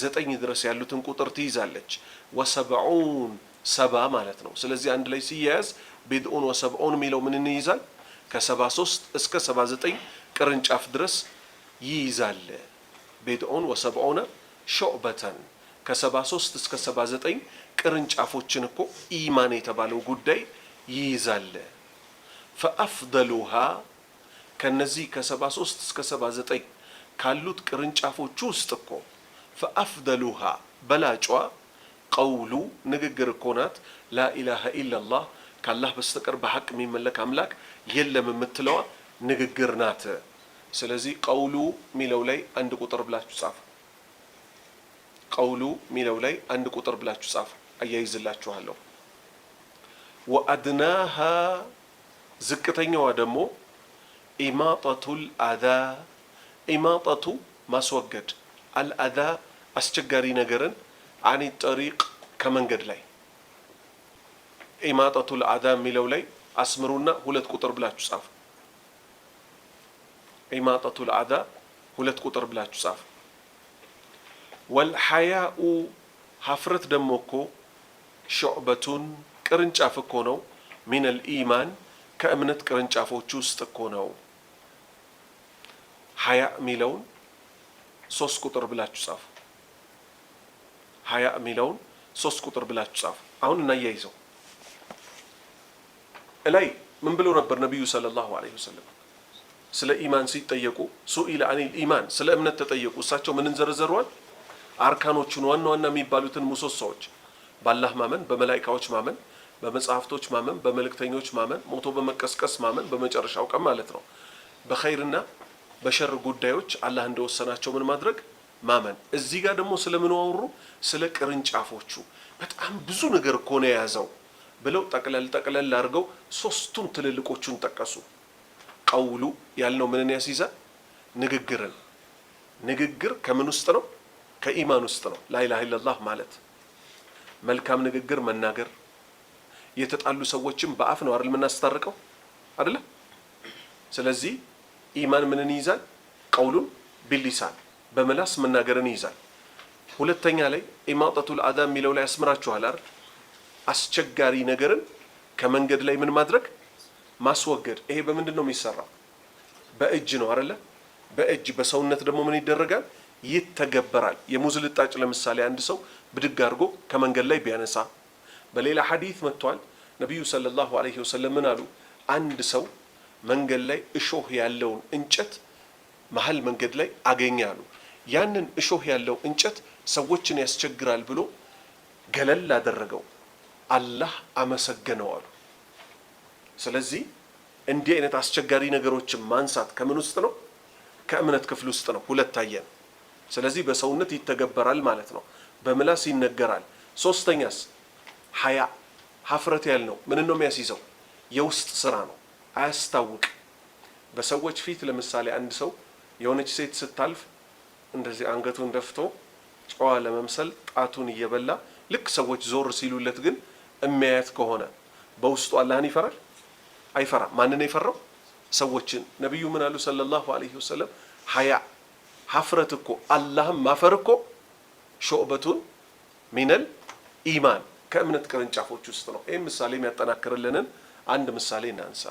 9 ድረስ ያሉትን ቁጥር ትይዛለች። ወሰብዑን 70 ማለት ነው። ስለዚህ አንድ ላይ ሲያያዝ ቢድዑን ወሰብዑን የሚለው ምን ይይዛል? ከ73 እስከ 79 ቅርንጫፍ ድረስ ይይዛል። ቢድዑን ወሰብዑነ ሹዕበተን ከ73 እስከ 79 ቅርንጫፎችን እኮ ኢማን የተባለው ጉዳይ ይይዛል። ፈአፍደሉሃ ከነዚህ ከ73 እስከ 79 ካሉት ቅርንጫፎች ውስጥ እኮ ፈአፍደሉሃ በላጯ ቀውሉ ንግግር እኮ ናት። ላኢላሃ ኢላላህ ካላህ በስተቀር በሐቅ የሚመለክ አምላክ የለም የምትለዋ ንግግር ናት። ስለዚህ ቀውሉ ሚለው ላይ አንድ ቁጥር ብላችሁ ጻፉ። ቀውሉ ሚለው ላይ አንድ ቁጥር ብላችሁ ጻፉ። አያይዝላችኋለሁ። ወአድናሃ ዝቅተኛዋ ደግሞ ኢማጠቱል አዛ ኢማጠቱ ማስወገድ አልአዛ አስቸጋሪ ነገርን አኒ ጠሪቅ ከመንገድ ላይ ኢማጠቱል አዛ የሚለው ላይ አስምሩና 2 ቁጥር ብላችሁ ጻፉ። ኢማጠቱል አዛ 2 ቁጥር ብላችሁ ጻፉ። ወልሐያኡ ሀፍረት ደግሞ እኮ ሹዕበቱን ቅርንጫፍ እኮ ነው። ሚነል ኢማን ከእምነት ቅርንጫፎች ውስጥ እኮ ነው። ሐያ ሚለውን 3 ቁጥር ብላችሁ ጻፉ። ሐያ ሚለውን 3 ቁጥር ብላችሁ ጻፉ። አሁን እናያይዘው። እላይ ምን ብለው ነበር ነቢዩ ሰለላሁ ዐለይሂ ወሰለም ስለ ኢማን ሲጠየቁ? ሱኢለ አኒል ኢማን ስለ እምነት ተጠየቁ። እሳቸው ምን እንዘረዘሯል? አርካኖቹን ዋና ዋና የሚባሉትን ምሰሶዎች በአላህ ማመን፣ በመላኢካዎች ማመን፣ በመጽሐፍቶች ማመን፣ በመልእክተኞች ማመን፣ ሞቶ በመቀስቀስ ማመን፣ በመጨረሻው ቀን ማለት ነው። በኸይርና በሸር ጉዳዮች አላህ እንደወሰናቸው ምን ማድረግ ማመን። እዚህ ጋር ደግሞ ስለምን አወሩ? ስለ ቅርንጫፎቹ በጣም ብዙ ነገር እኮ ነው የያዘው ብለው ጠቅለል አድርገው 3ቱን ትልልቆቹን ጠቀሱ። ቀውሉ ያልነው ምንን ያስይዛል? ንግግርን። ንግግር ከምን ውስጥ ነው? ከኢማን ውስጥ ነው። ላኢላሃ ኢለላህ ማለት መልካም ንግግር መናገር። የተጣሉ ሰዎችም በአፍ ነው አይደል የምናስታርቀው አይደለ? ስለዚህ ኢማን ምንን ይይዛል? ቀውሉን ቢሊሳን በመላስ መናገርን ይይዛል። ሁለተኛ ላይ ኢማጠቱል አዛ የሚለው ላይ አስምራችኋል አይደል? አስቸጋሪ ነገርን ከመንገድ ላይ ምን ማድረግ? ማስወገድ። ይሄ በምንድን ነው የሚሰራው? በእጅ ነው አይደለ? በእጅ በሰውነት ደግሞ ምን ይደረጋል? ይተገበራል። የሙዝ ልጣጭ ለምሳሌ አንድ ሰው ብድግ አድርጎ ከመንገድ ላይ ቢያነሳ፣ በሌላ ሐዲስ መጥቷል። ነቢዩ ሰለላሁ ዐለይሂ ወሰለም ምን አሉ? አንድ ሰው መንገድ ላይ እሾህ ያለውን እንጨት መሀል መንገድ ላይ አገኛሉ። ያንን እሾህ ያለው እንጨት ሰዎችን ያስቸግራል ብሎ ገለል አደረገው። አላህ አመሰገነው አሉ። ስለዚህ እንዲህ አይነት አስቸጋሪ ነገሮችን ማንሳት ከምን ውስጥ ነው? ከእምነት ክፍል ውስጥ ነው። ሁለት አየን። ስለዚህ በሰውነት ይተገበራል ማለት ነው። በምላስ ይነገራል። ሶስተኛስ ሐያ ሀፍረት ያልነው ምን ነው የሚያስይዘው? የውስጥ ስራ ነው። አያስታውቅ። በሰዎች ፊት ለምሳሌ አንድ ሰው የሆነች ሴት ስታልፍ እንደዚህ አንገቱን ደፍቶ ጨዋ ለመምሰል ጣቱን እየበላ ልክ ሰዎች ዞር ሲሉለት ግን የሚያያት ከሆነ በውስጡ አላህን ይፈራል? አይፈራም። ማንን ነው የፈራው? ሰዎችን። ነቢዩ ምን አሉ ሰለላሁ ዐለይሂ ወሰለም? ሐያ ሀፍረት እኮ አላህም ማፈር እኮ ሹዕበቱን ሚነል ኢማን ከእምነት ቅርንጫፎች ውስጥ ነው። ይህም ምሳሌ የሚያጠናክርልንን አንድ ምሳሌ እናንሳ።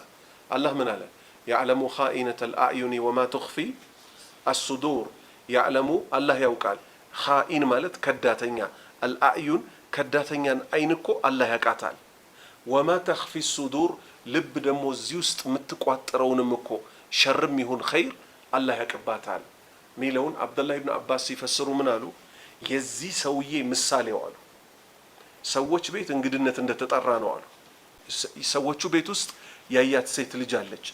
አላህ ምን አለ? ያዕለሙ ኻኢነተል አዕዩኒ ወማ ቱኽፊ አሱዱር። ያዕለሙ አላህ ያውቃል። ኻኢን ማለት ከዳተኛ፣ አልአዕዩን ከዳተኛን አይን እኮ አላህ ያውቃታል። ወማ ተኽፊ ሱዱር ልብ ደግሞ እዚህ ውስጥ የምትቋጥረውንም እኮ ሸርም ይሁን ኸይር አላህ ያውቅባታል ሚለውን አብደላህ ብን አባስ ሲፈስሩ ምን አሉ? የዚህ ሰውዬ ምሳሌው አሉ ሰዎች ቤት እንግድነት እንደተጠራ ነው አሉ። ሰዎቹ ቤት ውስጥ ያያት ሴት ልጅ አለች።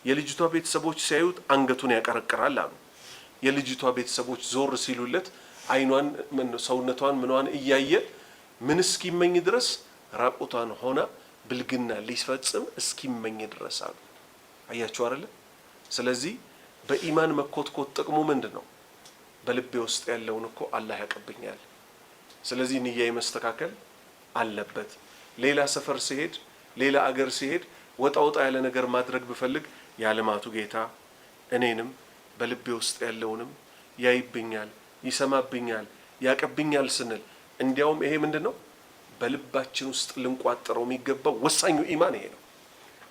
የልጅቷ ቤተሰቦች ሲያዩት አንገቱን ያቀረቅራል አሉ። የልጅቷ ቤተሰቦች ዞር ሲሉለት አይኗን ሰውነቷን ምኗን እያየ ምን እስኪመኝ ድረስ ራቁቷን ሆና ብልግና ሊፈጽም እስኪመኝ ድረስ አሉ። አያችሁ አይደል? ስለዚህ በኢማን መኮትኮት ጥቅሙ ምንድነው? በልቤ ውስጥ ያለውን እኮ አላህ ያቀብኛል። ስለዚህ ንያዬ መስተካከል አለበት። ሌላ ሰፈር ሲሄድ ሌላ አገር ሲሄድ ወጣ ያለ ነገር ማድረግ ብፈልግ የዓለማቱ ጌታ እኔንም በልቤ ውስጥ ያለውንም ያይብኛል፣ ይሰማብኛል፣ ያቀብኛል ስንል እንዲያውም ይሄ ምንድነው በልባችን ውስጥ ልንቋጥረው የሚገባው ወሳኙ ኢማን ይሄ ነው።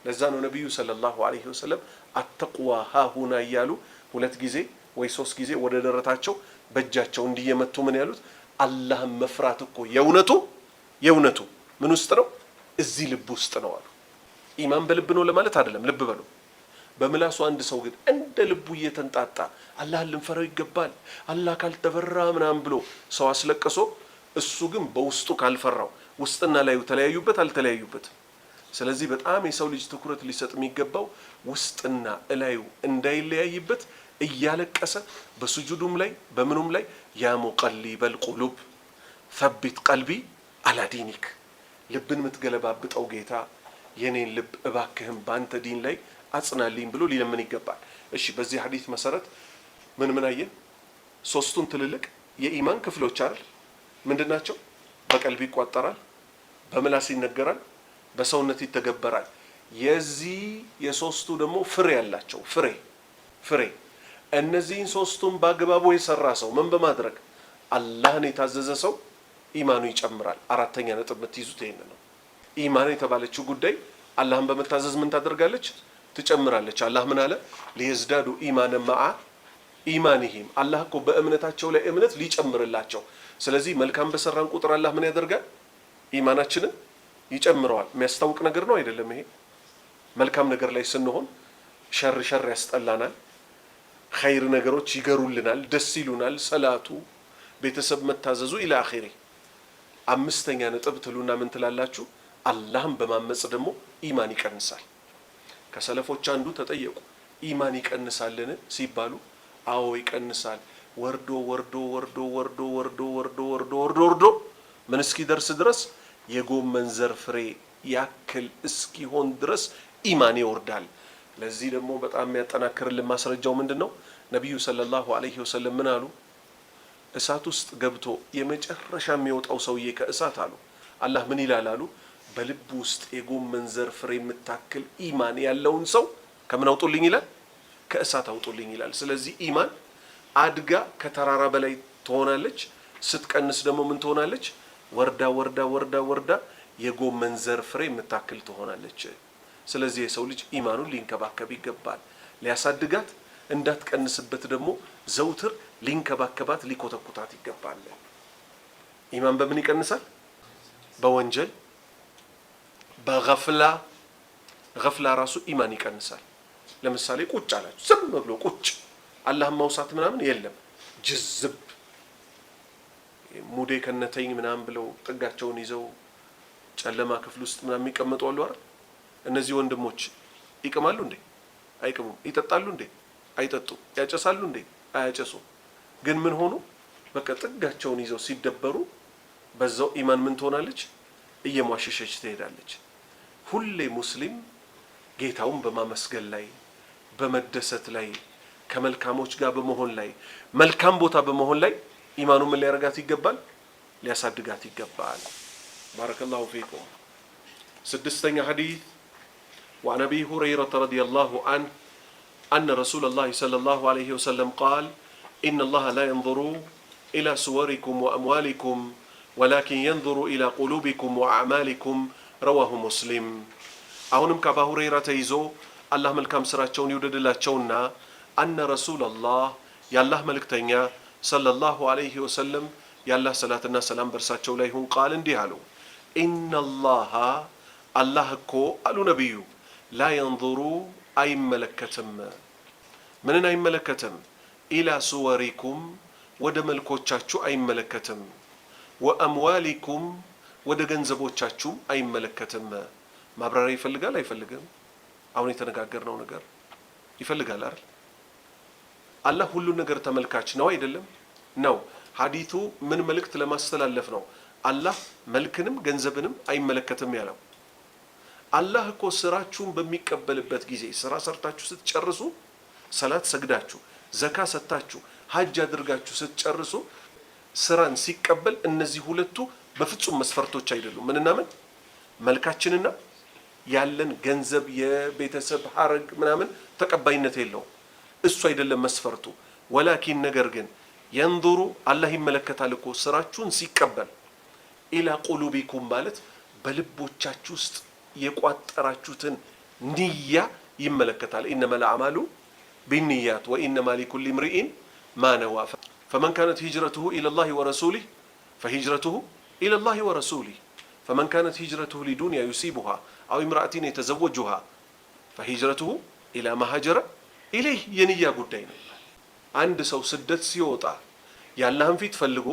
ለዛ ነው ነብዩ ሰለላሁ ዐለይሂ ወሰለም አተቅዋ ሃሁና እያሉ 2 ጊዜ ወይ 3 ጊዜ ወደ ደረታቸው በእጃቸው እንዲየመቱ ምን ያሉት አላህን መፍራት እኮ የእውነቱ ምን ውስጥ ነው? እዚህ ልብ ውስጥ ነው አሉ። ኢማን በልብ ነው ለማለት አይደለም፣ ልብ በሉ። በምላሱ አንድ ሰው ግን እንደ ልቡ እየተንጣጣ አላህን ልንፈራው ይገባል፣ አላህ ካልተፈራ ምናምን ብሎ ሰው አስለቀሶ እሱ ግን በውስጡ ካልፈራው ውስጥና ላዩ ተለያዩበት አልተለያዩበት። ስለዚህ በጣም የሰው ልጅ ትኩረት ሊሰጥ የሚገባው ውስጥና እላዩ እንዳይለያይበት እያለቀሰ በሱጁዱም ላይ በምኑም ላይ ያ ሙቀሊበል ቁሉብ ሰቢት ቀልቢ አላ ዲኒክ፣ ልብን የምትገለባብጠው ጌታ የኔን ልብ እባክህም በአንተ ዲን ላይ አጽናልኝ ብሎ ሊለምን ይገባል። እሺ በዚህ ሐዲስ መሰረት ምን አየን? 3ቱን ትልልቅ የኢማን ክፍሎች አይደል? ምንድናቸው? በቀልብ ይቋጠራል፣ በምላስ ይነገራል፣ በሰውነት ይተገበራል። የዚህ የ3ቱ ደግሞ ፍሬ ያላቸው ፍሬ እነዚህን 3ቱን በአግባቡ የሰራ ሰው ምን በማድረግ አላህን የታዘዘ ሰው ኢማኑ ይጨምራል። 4ኛ ነጥብ የምትይዙት ይሄን ነው። ኢማን የተባለችው ጉዳይ አላህን በመታዘዝ ምን ታደርጋለች? ትጨምራለች። አላህ ምን አለ? ሊየዝዳዱ ኢማን ማዓ ኢማንሂም፣ አላህ እኮ በእምነታቸው ላይ እምነት ሊጨምርላቸው። ስለዚህ መልካም በሰራን ቁጥር አላህ ምን ያደርጋል? ኢማናችንን ይጨምረዋል። የሚያስታውቅ ነገር ነው አይደለም? ይሄ መልካም ነገር ላይ ስንሆን ሸር ያስጠላናል፣ ኸይር ነገሮች ይገሩልናል፣ ደስ ይሉናል፣ ሰላቱ፣ ቤተሰብ መታዘዙ ኢላ አኺሪ። 5ኛ ነጥብ ትሉና ምን ትላላችሁ? አላህን በማመጽ ደግሞ ኢማን ይቀንሳል። ከሰለፎች አንዱ ተጠየቁ፣ ኢማን ይቀንሳልን ሲባሉ አዎ ይቀንሳል። ወርዶ ምን እስኪደርስ ድረስ የጎመን ዘር ፍሬ ያክል እስኪሆን ድረስ ኢማን ይወርዳል። ለዚህ ደግሞ በጣም የሚያጠናክርልን ማስረጃው ምንድነው? ነብዩ ሰለላሁ ዐለይሂ ወሰለም ምን አሉ? እሳት ውስጥ ገብቶ የመጨረሻ የሚወጣው ሰውዬ ከእሳት አሉ አላህ ምን ይላል አሉ? በልብ ውስጥ የጎመን ዘር ፍሬ የምታክል ኢማን ያለውን ሰው ከምን አውጡልኝ ይላል? ከእሳት አውጡልኝ ይላል። ስለዚህ ኢማን አድጋ ከተራራ በላይ ትሆናለች፣ ስትቀንስ ደግሞ ምን ትሆናለች? ወርዳ የጎመን ዘር ፍሬ የምታክል ትሆናለች። ስለዚህ የሰው ልጅ ኢማኑን ሊንከባከብ ይገባል። ሊያሳድጋት እንዳትቀንስበት ደግሞ ዘውትር ሊንከባከባት ሊኮተኩታት ይገባል። ኢማን በምን ይቀንሳል? በወንጀል በገፍላ ራሱ ኢማን ይቀንሳል። ለምሳሌ ቁጭ አላችሁ፣ ዝም ብሎ ቁጭ አላህን ማውሳት ምናምን የለም፣ ጅዝብ ሙዴ ከነተኝ ምናምን ብለው ጥጋቸውን ይዘው ጨለማ ክፍል ውስጥ ምናምን የሚቀመጡ አሉ አይደል? እነዚህ ወንድሞች ይቅማሉ እንዴ? አይቅሙም። ይጠጣሉ እንዴ? አይጠጡ። ያጨሳሉ እንዴ? አያጨሱ። ግን ምን ሆኑ? በቃ ጥጋቸውን ይዘው ሲደበሩ በዛው ኢማን ምን ትሆናለች? እየሟሸሸች ትሄዳለች። ሁሌ ሙስሊም ጌታውን በማመስገን ላይ፣ በመደሰት ላይ፣ ከመልካሞች ጋር በመሆን ላይ፣ መልካም ቦታ በመሆን ላይ ኢማኑ ምን ሊያረጋት ይገባል? ሊያሳድጋት ይገባል። ባረከላሁ ፊኩም። 6ኛ ሐዲስ وعن أبي هريرة رضي الله عنه أن رسول الله صلى الله عليه وسلم قال إن الله لا ينظر إلى صوركم وأموالكم ولكن ينظر إلى قلوبكم وأعمالكم رواه مسلم. አሁንም ከአባ ሁረይራ ተይዞ አላህ መልካም ስራቸውን ይውደድላቸውና أن رسول الله የአላህ መልእክተኛ ሰለላሁ ዐለይሂ ወሰለም የአላህ ሰላትና ሰላም በርሳቸው ላይ ይሁን ቃል እንዲህ አሉ። ኢነላሃ አላህ እኮ አሉ ነቢዩ ላ የንظሩ አይመለከትም። ምንን አይመለከትም? ኢላ ሱወሪኩም ወደ መልኮቻችሁ አይመለከትም። ወአምዋሊኩም ወደ ገንዘቦቻችሁም አይመለከትም። ማብራሪያ ይፈልጋል አይፈልግም? አሁን የተነጋገርነው ነገር ይፈልጋል አይደል? አላህ ሁሉ ነገር ተመልካች ነው አይደለም? ነው። ሐዲቱ ምን መልእክት ለማስተላለፍ ነው? አላህ መልክንም ገንዘብንም አይመለከትም ያለው። አላህ እኮ ስራችሁን በሚቀበልበት ጊዜ ስራ ሰርታችሁ ስትጨርሱ፣ ሰላት ሰግዳችሁ፣ ዘካ ሰጥታችሁ፣ ሀጅ አድርጋችሁ ስትጨርሱ ስራን ሲቀበል እነዚህ ሁለቱ በፍጹም መስፈርቶች አይደሉም። ምንና ምን? መልካችንና ያለን ገንዘብ፣ የቤተሰብ ሀረግ ምናምን ተቀባይነት የለውም። እሱ አይደለም መስፈርቱ። ወላኪን ነገር ግን የንዙሩ አላህ ይመለከታል እኮ ስራችሁን ሲቀበል። ኢላ ቁሉቢኩም ማለት በልቦቻችሁ ውስጥ የቋጠራችሁትን ንያ ይመለከታል። ኢነመል አዕማሉ ቢንያት ወኢነማ ሊኩሊ ምርኢን ማ ነዋ ፈመን ካነት ሂጅረቱሁ ኢለላሂ ወረሱሊህ ፈሂጅረቱሁ ኢለላሂ ወረሱሊህ ፈመን ካነት ሂጅረቱሁ ሊዱንያ ዩሲቡሃ አው ኢምራአቲን የተዘወጁሃ ፈሂጅረቱሁ ኢላ ማ ሀጀረ ኢለይህ የንያ ጉዳይ ነው። አንድ ሰው ስደት ሲወጣ የአላህን ፊት ፈልጎ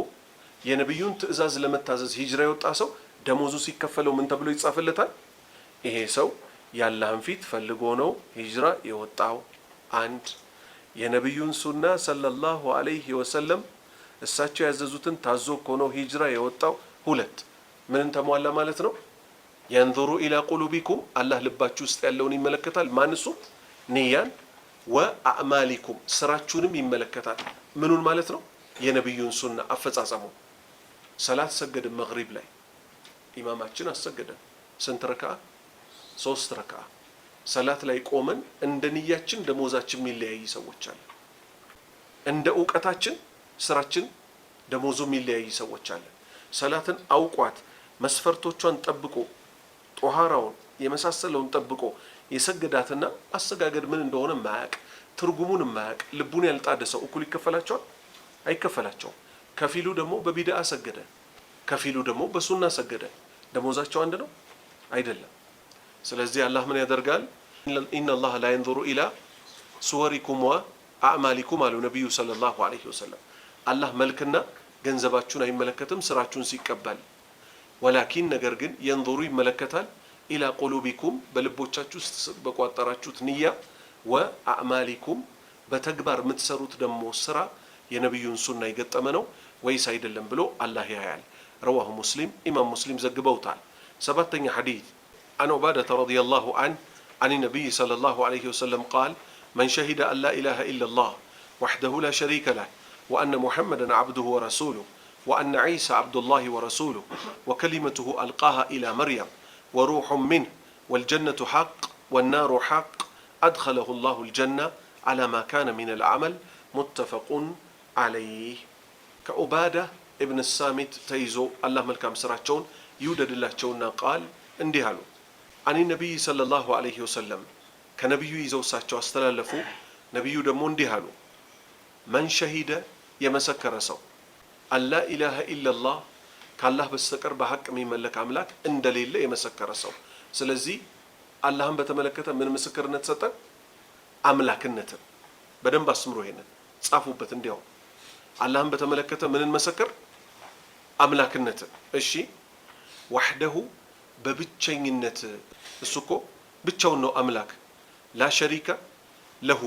የነቢዩን ትዕዛዝ ለመታዘዝ ሂጅራ የወጣ ሰው ደሞዙ ሲከፈለው ምን ተብሎ ይጻፍለታል? ይሄ ሰው የአላህን ፊት ፈልጎ ነው ሂጅራ የወጣው። አንድ የነቢዩን ሱና ሰለላሁ ዐለይሂ ወሰለም እሳቸው ያዘዙትን ታዞ እኮ ነው ሂጅራ የወጣው። ሁለት ምንን ተሟላ ማለት ነው? የንዙሩ ኢላ ቁሉቢኩም አላህ ልባችሁ ውስጥ ያለውን ይመለከታል። ማን እሱ? ንያን ወአዕማሊኩም ስራችሁንም ይመለከታል። ምኑን ማለት ነው? የነቢዩን ሱና አፈጻጸሙ። ሰላት ሰገድን መግሪብ ላይ ኢማማችን አሰገደን። ስንት ረክዓ? 3 ረክዓ። ሰላት ላይ ቆመን እንደ ንያችን ደሞዛችን የሚለያይ ሰዎች አለ። እንደ እውቀታችን ስራችን ደሞዙ የሚለያይ ሰዎች አለ። ሰላትን አውቋት መስፈርቶቿን ጠብቆ ጦሃራውን የመሳሰለውን ጠብቆ የሰገዳትና አሰጋገድ ምን እንደሆነ ማያቅ፣ ትርጉሙን ማያቅ፣ ልቡን ያልጣደ ሰው እኩል ይከፈላቸዋል? አይከፈላቸውም። ከፊሉ ደግሞ በቢድዓ ሰገደ፣ ከፊሉ ደግሞ በሱና ሰገደ። ደሞዛቸው አንድ ነው አይደለም። ስለዚህ አላህ ምን ያደርጋል? ኢነላህ ላ የንዙሩ ኢላ ሱወሪኩም ወአዕማሊኩም አሉ ነቢዩ ሰለላሁ ዐለይሂ ወሰለም። አላህ መልክና ገንዘባችሁን አይመለከትም ስራችሁን ሲቀበል። ወላኪን ነገር ግን የንዙሩ ይመለከታል ኢላ ቁሉቢኩም በልቦቻችሁ ውስጥ በቋጠራችሁት ንያ ወአዕማሊኩም በተግባር የምትሰሩት ደግሞ ስራ የነቢዩን ሱና የገጠመ ነው ወይስ አይደለም ብሎ አላህ ያያል። ረዋሁ ሙስሊም ኢማም ሙስሊም ዘግበውታል። ሰባተኛ ሐዲት عن عبادة رضي الله عنه عن النبي صلى الله عليه وسلم قال من شهد أن لا إله إلا الله وحده لا شريك له وأن محمدا عبده ورسوله وأن عيسى عبد الله ورسوله وكلمته ألقاها إلى مريم وروح منه والجنة حق والنار حق أدخله الله الجنة على ما كان من العمل متفق عليه. كعبادة ابن الصامت تيزو الله ملكام سراتشون يودد الله تشونا قال اندهالو عن النبي صلى الله عليه وسلم كنبي يزو ساتشو استلالفو نبي دمو اندهالو من شهد يمسكر سو أن لا إله إلا الله كالله بستكر بحق من ملك أملاك ان دليل يمسكر سو سلزي اللهم بتملكته من مسكر نتسطن أملاكنته بدن باسمرو هنا ጻፉበት እንዲያው اللهم بتملكته من المسكر أملاكنته እሺ وحده በብቸኝነት እሱ እኮ ብቻውን ነው አምላክ። ላ ሸሪከ ለሁ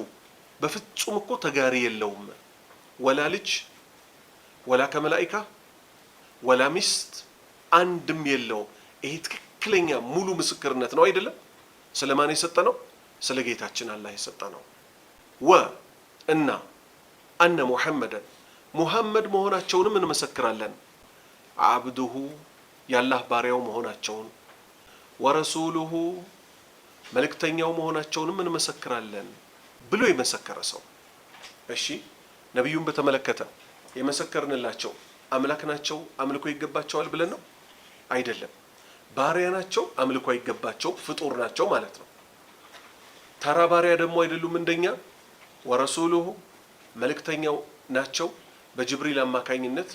በፍጹም እኮ ተጋሪ የለውም። ወላ ልጅ ወላ ከመላኢካ ወላ ሚስት አንድም የለውም። ይሄ ትክክለኛ ሙሉ ምስክርነት ነው አይደለም? ስለማን የሰጠ ነው? ስለ ጌታችን አላህ የሰጠ ነው። እና አነ ሙሐመደን ሙሐመድ መሆናቸውንም እንመሰክራለን። አብዱሁ የአላህ ባሪያው መሆናቸውን ወረሱሉሁ መልእክተኛው መሆናቸውንም እንመሰክራለን ብሎ የመሰከረ ሰው። እሺ ነቢዩን በተመለከተ የመሰከርንላቸው አምላክ ናቸው አምልኮ ይገባቸዋል ብለን ነው አይደለም። ባሪያ ናቸው አምልኮ ይገባቸው ፍጡር ናቸው ማለት ነው። ተራ ባሪያ ደግሞ አይደሉም እንደኛ። ወረሱሉሁ መልእክተኛው ናቸው በጅብሪል አማካኝነት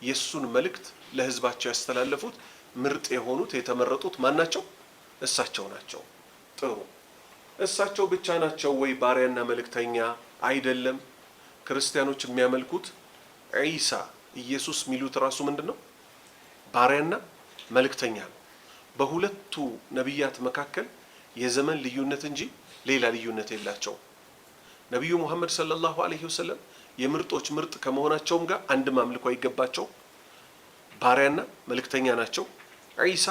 የሱን መልእክት ለህዝባቸው ያስተላለፉት ምርጥ የሆኑት የተመረጡት ማን ናቸው? እሳቸው ናቸው። ጥሩ እሳቸው ብቻ ናቸው ወይ ባሪያና መልእክተኛ? አይደለም። ክርስቲያኖች የሚያመልኩት ዒሳ ኢየሱስ ሚሉት ራሱ ምንድነው? ባሪያና መልእክተኛ ነው። በሁለቱ ነቢያት መካከል የዘመን ልዩነት እንጂ ሌላ ልዩነት የላቸው። ነቢዩ ሙሐመድ ሰለላሁ ዐለይሂ ወሰለም የምርጦች ምርጥ ከመሆናቸውም ጋር አንድም አምልኮ አይገባቸው። ባሪያና መልእክተኛ ናቸው። ዒሳ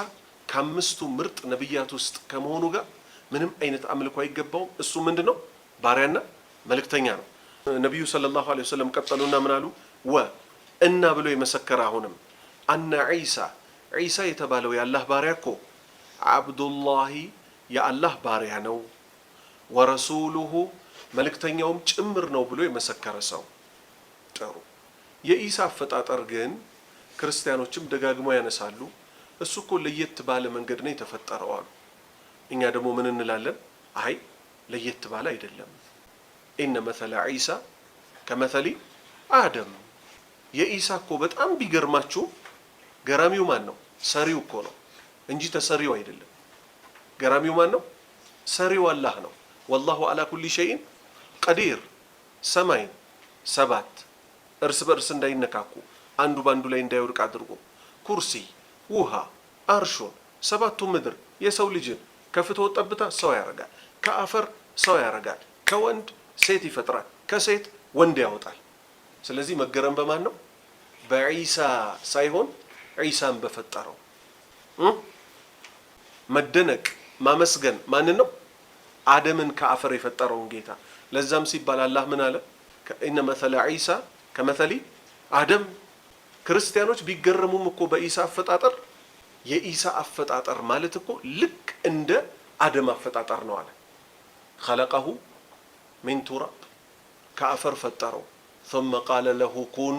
ከአምስቱ ምርጥ ነቢያት ውስጥ ከመሆኑ ጋር ምንም አይነት አምልኮ አይገባውም። እሱ ምንድነው? ባሪያና መልእክተኛ ነው። ነቢዩ ሰለላሁ ዐለይሂ ወሰለም ቀጠሉና ምን አሉ? እና ብሎ የመሰከረ አሁንም አነ ዒሳ የተባለው የአላህ ባሪያ እኮ አብዱላሂ የአላህ ባሪያ ነው፣ ወረሱሉሁ መልእክተኛውም ጭምር ነው ብሎ የመሰከረ ሰው። ጥሩ። የኢሳ አፈጣጠር ግን ክርስቲያኖችም ደጋግመው ያነሳሉ። እሱ እኮ ለየት ባለ መንገድ ነው የተፈጠረው አሉ። እኛ ደግሞ ምን እንላለን? አይ ለየት ባለ አይደለም። ኢነ መተለ ዒሳ ከመተሊ አደም። የኢሳ እኮ በጣም ቢገርማችሁ ገራሚው ማን ነው? ሰሪው እኮ ነው እንጂ ተሰሪው አይደለም። ገራሚው ማን ነው? ሰሪው አላህ ነው። ወላሁ አላ ኩሊ ሸይን ቀዲር። ሰማይን 7 እርስ በእርስ እንዳይነካኩ አንዱ ባንዱ ላይ እንዳይወድቅ አድርጎ፣ ኩርሲ፣ ውሃ፣ አርሹን፣ 7ቱ ምድር የሰው ልጅን ከፍቶ ጠብታ ሰው ያረጋል፣ ከአፈር ሰው ያረጋል፣ ከወንድ ሴት ይፈጥራል፣ ከሴት ወንድ ያወጣል። ስለዚህ መገረም በማን ነው? በዒሳ ሳይሆን ዒሳን በፈጠረው። መደነቅ ማመስገን ማንን ነው? አደምን ከአፈር የፈጠረውን ጌታ። ለዛም ሲባል አላህ ምን አለ? ኢነ መተለ ዒሳ ከመተሊ አደም። ክርስቲያኖች ቢገረሙም እኮ በኢሳ አፈጣጠር የኢሳ አፈጣጠር ማለት እኮ ልክ እንደ አደም አፈጣጠር ነው አለ። ኸለቀሁ ሚን ቱራብ ከአፈር ፈጠረው። ثم قال له ኩን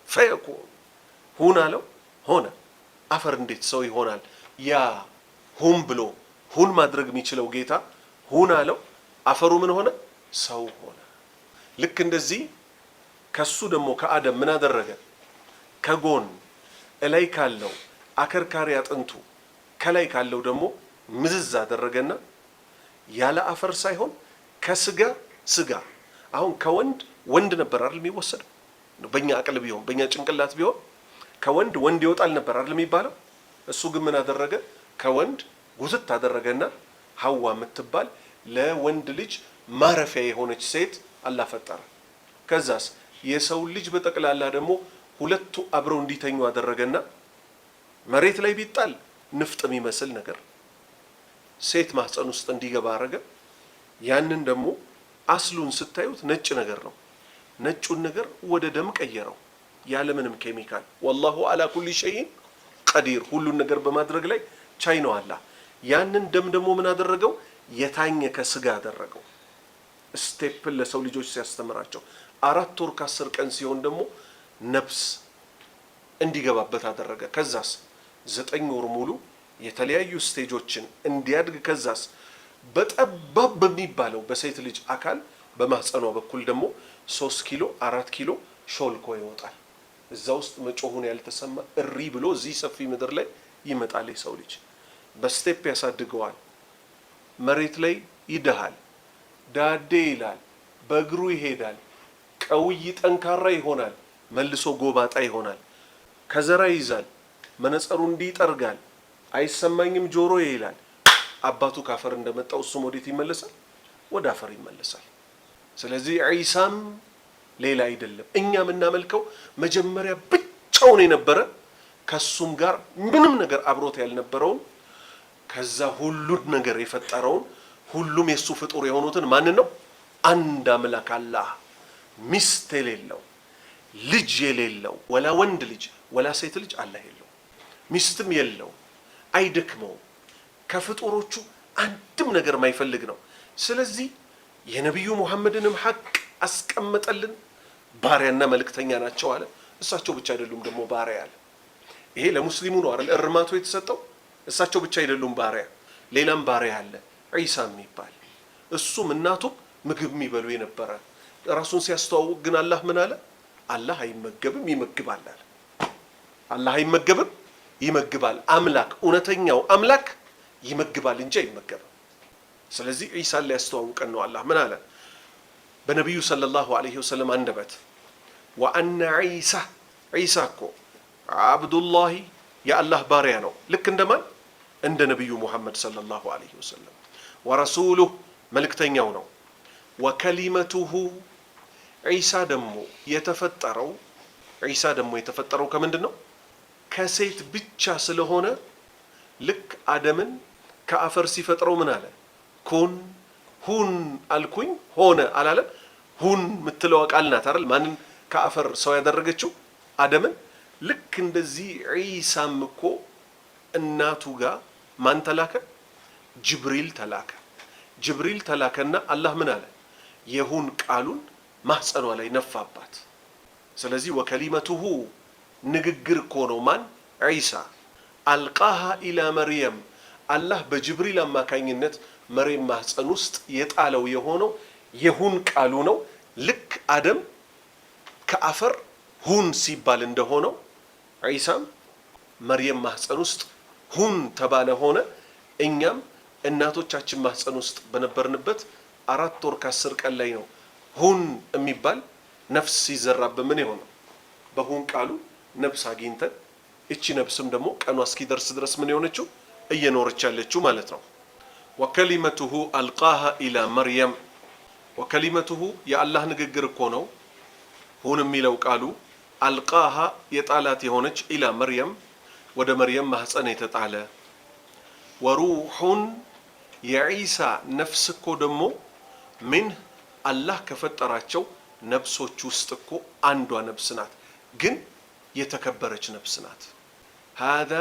ፈየኩን ሁን አለው ሆነ። አፈር እንዴት ሰው ይሆናል? ያ ሁን ብሎ ሁን ማድረግ የሚችለው ጌታ ሁን አለው። አፈሩ ምን ሆነ? ሰው ሆነ። ልክ እንደዚህ ከሱ ደግሞ ከአደም ምን አደረገ? ከጎን እላይ ካለው አከርካሪ አጥንቱ ከላይ ካለው ደግሞ ምዝዝ አደረገና ያለ አፈር ሳይሆን ከስጋ ስጋ። አሁን ከወንድ ወንድ ነበር አይደል የሚወሰደው? በእኛ አቅል ቢሆን በእኛ ጭንቅላት ቢሆን ከወንድ ወንድ ይወጣል ነበር አይደል የሚባለው? እሱ ግን ምን አደረገ? ከወንድ ጉትት አደረገና ሐዋ የምትባል ለወንድ ልጅ ማረፊያ የሆነች ሴት አላህ ፈጠረ። ከዛስ የሰው ልጅ በጠቅላላ ደግሞ ሁለቱ አብረው እንዲተኙ አደረገና መሬት ላይ ቢጣል ንፍጥ የሚመስል ነገር ሴት ማህፀን ውስጥ እንዲገባ አረገ። ያንን ደግሞ አስሉን ስታዩት ነጭ ነገር ነው። ነጩን ነገር ወደ ደም ቀየረው ያለምንም ኬሚካል። ወላሁ አላ ኩሊ ሸይን ቀዲር፣ ሁሉን ነገር በማድረግ ላይ ቻይ ነው አላህ። ያንን ደም ደግሞ ምን አደረገው? የታኘከ ስጋ አደረገው። ስቴፕል ለሰው ልጆች ሲያስተምራቸው 4 ወር ከ10 ቀን ሲሆን ደግሞ ነፍስ እንዲገባበት አደረገ። ከዛስ 9 ወር ሙሉ የተለያዩ ስቴጆችን እንዲያድግ። ከዛስ በጠባብ በሚባለው በሴት ልጅ አካል በማህፀኗ በኩል ደግሞ 3 ኪሎ 4 ኪሎ ሾልኮ ይወጣል። እዛ ውስጥ መጮሁን ያልተሰማ እሪ ብሎ እዚህ ሰፊ ምድር ላይ ይመጣል። የሰው ልጅ በስቴፕ ያሳድገዋል። መሬት ላይ ይደሃል፣ ዳዴ ይላል፣ በእግሩ ይሄዳል፣ ቀውይ ጠንካራ ይሆናል፣ መልሶ ጎባጣ ይሆናል። ከዘራ ይዛል፣ መነጸሩ እንዲጠርጋል፣ አይሰማኝም ጆሮ ይላል። አባቱ ካፈር እንደመጣው እሱም ወዴት ይመለሳል? ወደ አፈር ይመለሳል። ስለዚህ ዒሳም ሌላ አይደለም። እኛ የምናመልከው መጀመሪያ ብቻውን የነበረ ከሱም ጋር ምንም ነገር አብሮት ያልነበረውን ከዛ ሁሉን ነገር የፈጠረውን ሁሉም የሱ ፍጡር የሆኑትን ማን ነው? አንድ አምላክ አላህ፣ ሚስት የሌለው ልጅ የሌለው ወላ ወንድ ልጅ ወላ ሴት ልጅ አላህ የለው፣ ሚስትም የለው፣ አይደክመው፣ ከፍጡሮቹ አንድም ነገር ማይፈልግ ነው። ስለዚህ የነቢዩ ሙሐመድንም ሐቅ አስቀመጠልን። ባሪያና መልእክተኛ ናቸው አለ። እሳቸው ብቻ አይደሉም ደግሞ ባሪያ አለ። ይሄ ለሙስሊሙ ነው አይደል እርማቱ የተሰጠው። እሳቸው ብቻ አይደሉም ባሪያ፣ ሌላም ባሪያ አለ ዒሳ የሚባል። እሱም እናቱም ምግብ የሚበሉ የነበረ ራሱን ሲያስተዋውቅ ግን አላህ ምን አለ? አላህ አይመገብም ይመግባል አለ። አላህ አይመገብም ይመግባል። አምላክ እውነተኛው አምላክ ይመግባል እንጂ አይመገብም። ስለዚህ ዒሳን ሊያስተዋውቀን ነው አላህ ምን አለ? በነቢዩ ሰለላሁ ዐለይሂ ወሰለም አንደበት ወአነ ዒሳ እኮ አብዱላሂ የአላህ ባሪያ ነው። ልክ እንደማን? እንደ ነቢዩ ሙሐመድ ሰለላሁ ዐለይሂ ወሰለም። ወረሱሉህ መልእክተኛው ነው። ወከሊመቱሁ ዒሳ ደግሞ የተፈጠረው ከምንድን ነው? ከሴት ብቻ ስለሆነ ልክ አደምን ከአፈር ሲፈጥረው ምን አለ? ኩን ሁን አልኩኝ ሆነ አላለም? ሁን የምትለው ቃል ናት አይደል ማንን ከአፈር ሰው ያደረገችው? አደምን። ልክ እንደዚህ ዒሳም እኮ እናቱ ጋር ማን ተላከ? ጅብሪል ተላከ። ጅብሪል ተላከና አላህ ምን አለ? የሁን ቃሉን ማህፀኗ ላይ ነፋባት። ስለዚህ ወከሊመቱሁ ንግግር እኮ ነው ማን? ዒሳ። አልቃሃ ኢላ መርየም አላህ በጅብሪል አማካኝነት መርየም ማህፀን ውስጥ የጣለው የሆነው የሁን ቃሉ ነው። ልክ አደም ከአፈር ሁን ሲባል እንደሆነው ዒሳም መርየም ማህፀን ውስጥ ሁን ተባለ ሆነ። እኛም እናቶቻችን ማህፀን ውስጥ በነበርንበት 4 ወር ከ10 ቀን ላይ ነው ሁን የሚባል ነፍስ ሲዘራብ ምን የሆነው? በሁን ቃሉ ነፍስ አግኝተን እቺ ነፍስም ደግሞ ቀኗ እስኪደርስ ድረስ ምን የሆነችው እየኖረች ያለችው ማለት ነው። ወከሊመቱሁ አልቃሃ ኢላ መርየም ወከሊመቱሁ የአላህ ንግግር እኮ ነው ሁን የሚለው ቃሉ። አልቃሃ የጣላት የሆነች ኢላ መርየም ወደ መርየም ማህፀን የተጣለ። ወሩሑን የዒሳ ነፍስ እኮ ደግሞ ምን አላህ ከፈጠራቸው ነፍሶች ውስጥ እኮ አንዷ ነፍስ ናት፣ ግን የተከበረች ነፍስ ናት። ሃዛ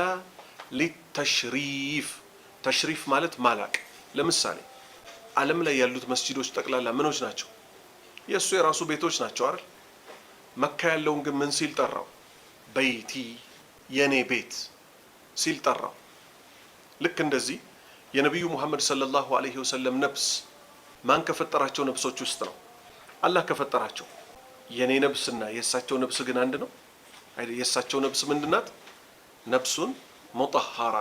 ሊተሽሪፍ ተሽሪፍ ማለት ማላቅ። ለምሳሌ ዓለም ላይ ያሉት መስጂዶች ጠቅላላ ምኖች ናቸው? የእሱ የራሱ ቤቶች ናቸው አይደል? መካ ያለውን ግን ምን ሲል ጠራው? በይቲ የኔ ቤት ሲል ጠራው። ልክ እንደዚህ የነቢዩ ሙሐመድ ሰለላሁ ዐለይሂ ወሰለም ነፍስ ማን ከፈጠራቸው ነፍሶች ውስጥ ነው? አላህ ከፈጠራቸው። የኔ ነፍስና የእሳቸው ነፍስ ግን አንድ ነው አይደል? የእሳቸው ነፍስ ምንድናት? ነፍሱን ሙጠሃራ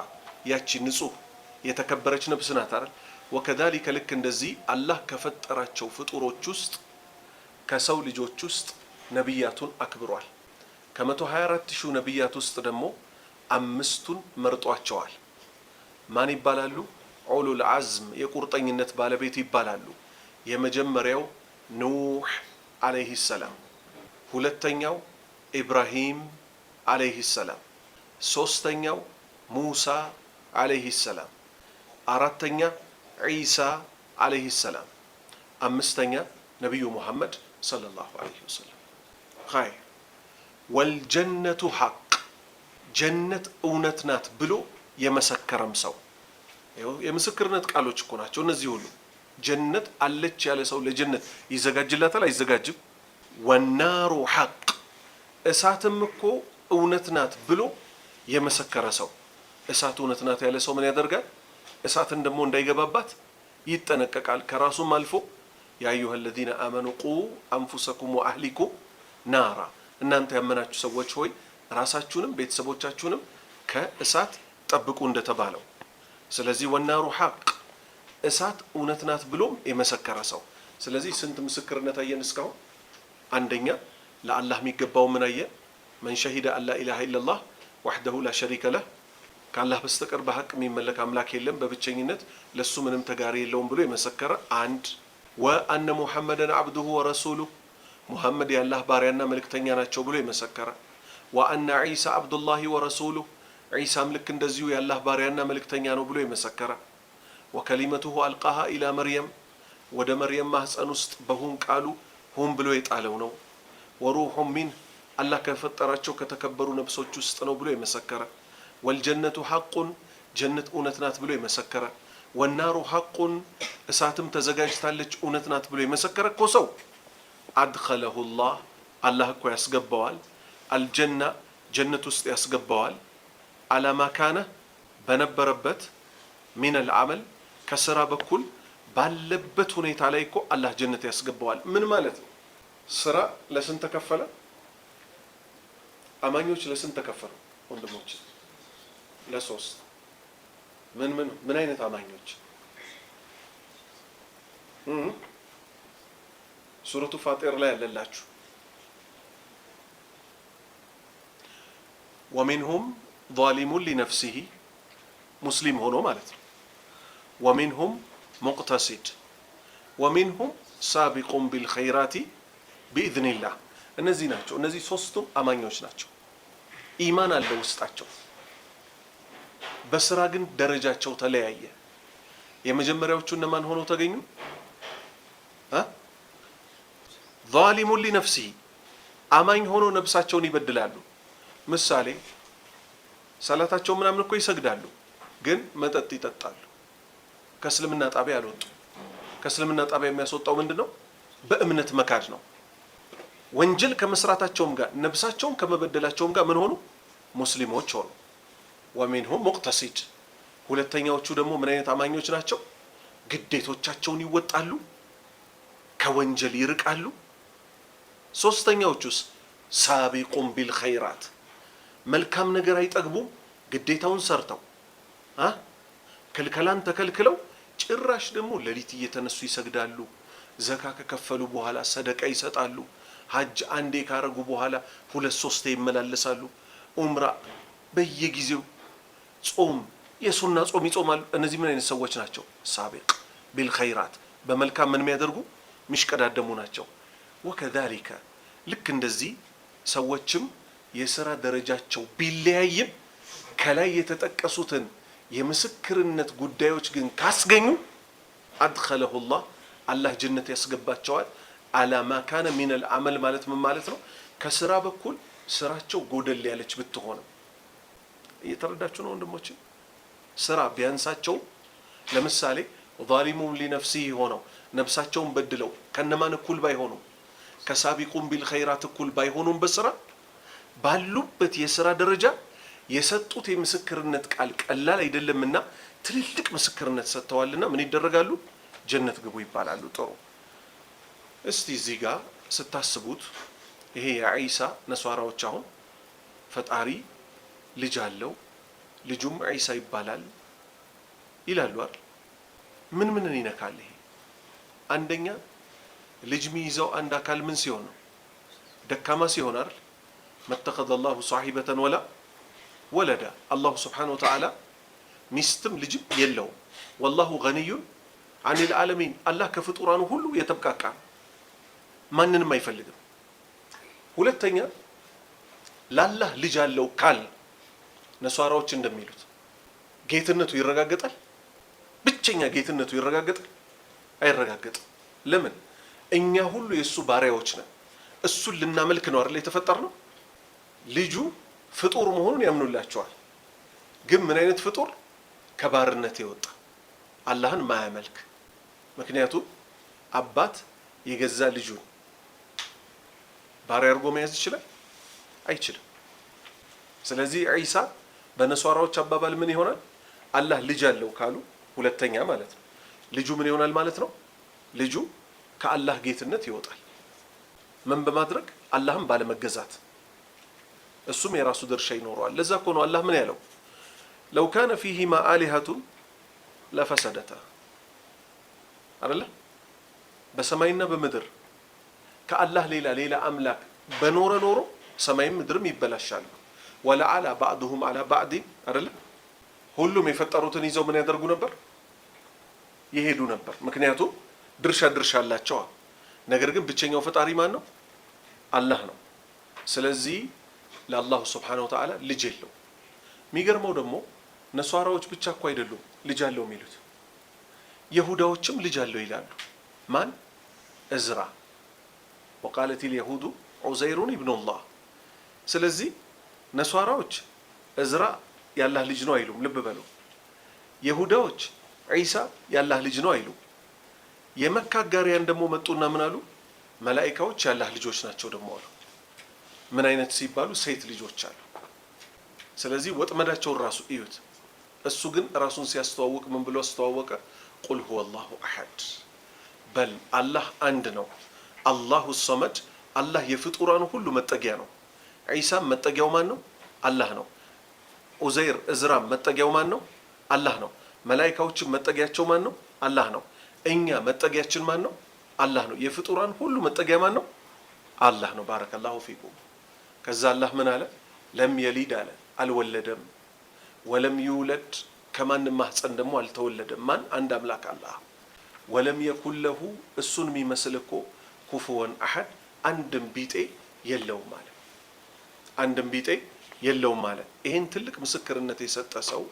ያቺ ንጹህ የተከበረች ነፍስ ናት አይደል? ወከዛሊከ ልክ እንደዚህ አላህ ከፈጠራቸው ፍጡሮች ውስጥ ከሰው ልጆች ውስጥ ነቢያቱን አክብሯል። ከ124,000 ነቢያት ውስጥ ደግሞ 5ቱን መርጧቸዋል። ማን ይባላሉ? ዑሉል ዐዝም የቁርጠኝነት ባለቤት ይባላሉ። የመጀመሪያው ኑህ አለይሂ ሰላም፣ ሁለተኛው ኢብራሂም አለይሂ ሰላም፣ ሶስተኛው ሙሳ አለይሂ ሰላም፣ አራተኛ ዒሳ አለይሂ ሰላም፣ አምስተኛ ነቢዩ ሙሐመድ ሰለላሁ ዐለይሂ ወሰለም። ኻይ ወልጀነቱ ሐቅ ጀነት እውነት ናት ብሎ የመሰከረም ሰው የምስክርነት ቃሎች እኮ ናቸው እነዚህ ሁሉ። ጀነት አለች ያለ ሰው ለጀነት ይዘጋጅላታል አይዘጋጅም? ወናሩ ሐቅ እሳትም እኮ እውነት ናት ብሎ የመሰከረ ሰው። እሳት እውነት ናት ያለ ሰው ምን ያደርጋል? እሳትን ደግሞ እንዳይገባባት ይጠነቀቃል። ከራሱም አልፎ ያ አዩሃ አለዚነ አመኑ ቁ አንፉሰኩም ወአህሊኩም ናራ እናንተ ያመናችሁ ሰዎች ሆይ ራሳችሁንም ቤተሰቦቻችሁንም ከእሳት ጠብቁ እንደተባለው። ስለዚህ ወናሩ ሐቅ እሳት እውነት ናት ብሎም የመሰከረ ሰው። ስለዚህ ስንት ምስክርነት አየን እስካሁን? አንደኛ ለአላህ የሚገባው ምን አየን? መን ሸሂደ አላ ኢላሃ ኢለላህ ወሕደሁ ላ ሸሪከ ለህ ከአላህ በስተቀር በሐቅ የሚመለክ አምላክ የለም በብቸኝነት ለሱ ምንም ተጋሪ የለውም ብሎ የመሰከረ አንድ። ወአነ ሙሐመደን አብዱሁ ወረሱሉሁ ሙሐመድ የአላህ ባሪያና መልእክተኛ ናቸው ብሎ የመሰከረ። ወአነ ዒሳ አብዱላሂ ወረሱሉሁ ዒሳም ልክ እንደዚሁ የአላህ ባሪያና መልእክተኛ ነው ብሎ የመሰከረ። ወከሊመቱሁ አልቃሃ ኢላ መርየም ወደ መርየም ማህፀን ውስጥ በሁን ቃሉ ሁን ብሎ የጣለው ነው። ወሩሑን ሚንህ አላህ ከፈጠራቸው ከተከበሩ ነፍሶች ውስጥ ነው ብሎ የመሰከረ። ወልጀነቱ ሐቁን ጀነት እውነት ናት ብሎ የመሰከረ። ወናሩ ሐቁን እሳትም ተዘጋጅታለች እውነት ናት ብሎ የመሰከረ እኮ ሰው አድኸለሁ ላህ አላህ እኮ ያስገባዋል። አልጀና ጀነት ውስጥ ያስገባዋል። አላማ ካነ በነበረበት ሚነል ዐመል ከስራ በኩል ባለበት ሁኔታ ላይ እኮ አላህ ጀነት ያስገባዋል። ምን ማለት ነው? ስራ ለስንት ተከፈለ? አማኞች ለስንት ተከፈሉ? ወንድሞች ለሶስት። ምን አይነት አማኞች? ሱረቱ ፋጢር ላይ ያለላችሁ ወሚንሁም ዛሊሙን ሊነፍሲሂ ሙስሊም ሆኖ ማለት ነው። ወሚንሁም ሙቅተሲድ ወሚንሁም ሳቢቁን ቢልኸይራቲ ቢኢዝኒላህ። እነዚህ ናቸው። እነዚህ ሶስቱም አማኞች ናቸው። ኢማን አለ ውስጣቸው። በስራ ግን ደረጃቸው ተለያየ። የመጀመሪያዎቹ እነማን ሆነው ተገኙ? ዛሊሙን ሊነፍሲሂ አማኝ ሆነው ነፍሳቸውን ይበድላሉ። ምሳሌ ሰላታቸው ምናምን እኮ ይሰግዳሉ፣ ግን መጠጥ ይጠጣሉ። ከእስልምና ጣቢያ አልወጡ። ከእስልምና ጣቢያ የሚያስወጣው ምንድነው? በእምነት መካድ ነው። ወንጀል ከመስራታቸውም ጋር ነፍሳቸውን ከመበደላቸውም ጋር ምን ሆኑ? ሙስሊሞች ሆኑ። ወሚንሁም ሙቅተሲድ። ሁለተኛዎቹ ደግሞ ምን አይነት አማኞች ናቸው? ግዴቶቻቸውን ይወጣሉ፣ ከወንጀል ይርቃሉ። ሶስተኛዎቹስ ሳቢቁን ቢልኸይራት መልካም ነገር አይጠግቡም። ግዴታውን ሰርተው ክልከላን ተከልክለው ጭራሽ ደግሞ ሌሊት እየተነሱ ይሰግዳሉ። ዘካ ከከፈሉ በኋላ ሰደቃ ይሰጣሉ። ሐጅ አንዴ ካረጉ በኋላ 2-3 ይመላለሳሉ። ኡምራ በየጊዜው ጾም የሱና ጾም ይጾማሉ። እነዚህ ምን አይነት ሰዎች ናቸው? ሳቢቅ ቢልኸይራት በመልካም ምን የሚያደርጉ ሚሽቀዳደሙ ናቸው። ወከዛሊከ ልክ እንደዚህ ሰዎችም የሥራ ደረጃቸው ቢለያይም ከላይ የተጠቀሱትን የምስክርነት ጉዳዮች ግን ካስገኙ አድኸለሁላህ አላህ ጀነት ያስገባቸዋል። አላማ ካነ ሚነል አመል ማለት ምን ማለት ነው? ከስራ በኩል ስራቸው ጎደል ያለች ብትሆንም እየተረዳችሁ ነው ወንድሞች? ስራ ቢያንሳቸው ለምሳሌ ዛሊሙን ሊነፍሲሂ ሆነው ነፍሳቸውን በድለው ከነማን እኩል ባይሆኑም ከሳቢቁን ቢልኸይራት እኩል ባይሆኑም በስራ ባሉበት የስራ ደረጃ የሰጡት የምስክርነት ቃል ቀላል አይደለምና ትልልቅ ምስክርነት ሰጥተዋልና ምን ይደረጋሉ? ጀነት ግቡ ይባላሉ። ጥሩ። እስቲ እዚህ ጋር ስታስቡት ይሄ የዒሳ ነሷራዎች አሁን ፈጣሪ ልጅ አለው ልጁም ዒሳ ይባላል ይላሉ አይደል? ምንን ይነካል ይሄ? አንደኛ ልጅ የሚይዘው አንድ አካል ምን ሲሆን ነው? ደካማ ሲሆን አይደል? መተኸዘ አላሁ ሷሒበተን ወላ ወለዳ። አላሁ ስብሓነሁ ወተዓላ ሚስትም ልጅም የለውም። ወላሁ ገኒዩን አኒል ዓለሚን። አላህ ከፍጡራኑ ሁሉ የተብቃቃ ማንንም አይፈልግም። ሁለተኛ ለአላህ ልጅ አለው ካል ነሷራዎች እንደሚሉት ጌትነቱ ይረጋገጣል? ብቸኛ ጌትነቱ ይረጋገጣል? አይረጋገጥም። ለምን? እኛ ሁሉ የእሱ ባሪያዎች ነን። እሱን ልናመልክ ነው አይደል የተፈጠርነው? ልጁ ፍጡር መሆኑን ያምኑላቸዋል። ግን ምን አይነት ፍጡር? ከባርነት የወጣ አላህን ማያመልክ። ምክንያቱም አባት የገዛ ልጁን ባሪያ አድርጎ መያዝ ይችላል? አይችልም። ስለዚህ ዒሳ በነሷራዎች አባባል ምን ይሆናል? አላህ ልጅ አለው ካሉ ሁለተኛ ማለት ነው። ልጁ ምን ይሆናል ማለት ነው? ልጁ ከአላህ ጌትነት ይወጣል። ምን በማድረግ? አላህም ባለመገዛት። እሱም የራሱ ድርሻ ይኖረዋል። ለዛ እኮ ነው አላህ ምን ያለው? ለው ካነ ፊሂማ አሊሀቱን ለፈሰደታ አይደለ? በሰማይና በምድር ከአላህ ሌላ አምላክ በኖረ ኖሮ ሰማይም ምድርም ይበላሻሉ። ወለዓላ ባዕዱሁም አላ ባዕዲን አይደለ? ሁሉም የፈጠሩትን ይዘው ምን ያደርጉ ነበር? ይሄዱ ነበር። ምክንያቱም ድርሻ አላቸው። ነገር ግን ብቸኛው ፈጣሪ ማን ነው? አላህ ነው። ስለዚህ ለአላሁ ስብሓነሁ ወተዓላ ልጅ የለው። የሚገርመው ደግሞ ነሷራዎች ብቻ እኮ አይደሉም ልጅ አለው የሚሉት፣ የሁዳዎችም ልጅ አለው ይላሉ። ማን? እዝራ። ወቃለት ልየሁዱ ዑዘይሩን ኢብኑላህ። ስለዚህ ነሷራዎች እዝራ ያላህ ልጅ ነው አይሉም። ልብ በሉ። የሁዳዎች ዒሳ ያላህ ልጅ ነው አይሉም። የመካ አጋሪያን ደግሞ መጡና ምን አሉ? መላኢካዎች ያላህ ልጆች ናቸው ደግሞ አሉ። ምን አይነት ሲባሉ? ሴት ልጆች አሉ። ስለዚህ ወጥመዳቸውን ራሱ እዩት። እሱ ግን ራሱን ሲያስተዋውቅ ምን ብሎ አስተዋወቀ? ቁል ሁወ አላሁ አሐድ፣ በል አላህ አንድ ነው። አላሁ ሰመድ፣ አላህ የፍጡራኑ ሁሉ መጠጊያ ነው። ዒሳም መጠጊያው ማን ነው? አላህ ነው። ኡዘይር እዝራም መጠጊያው ማን ነው? አላህ ነው። መላኢካዎችም መጠጊያቸው ማን ነው? አላህ ነው። እኛ መጠጊያችን ማን ነው? አላህ ነው። የፍጡራን ሁሉ መጠጊያ ማን ነው? አላህ ነው። ባረከላሁ ፊኩም። ከዛ አላህ ምን አለ? ለም የሊድ አለ፣ አልወለደም። ወለም ይውለድ፣ ከማንም ማህፀን ደግሞ አልተወለደም። ማን? አንድ አምላክ አላህ። ወለም የኩን ለሁ፣ እሱን የሚመስል እኮ ኩፉወን አሐድ፣ አንድም ቢጤ የለውም አለ። አንድም ቢጤ የለውም ማለት። ይሄን ትልቅ ምስክርነት የሰጠ ሰው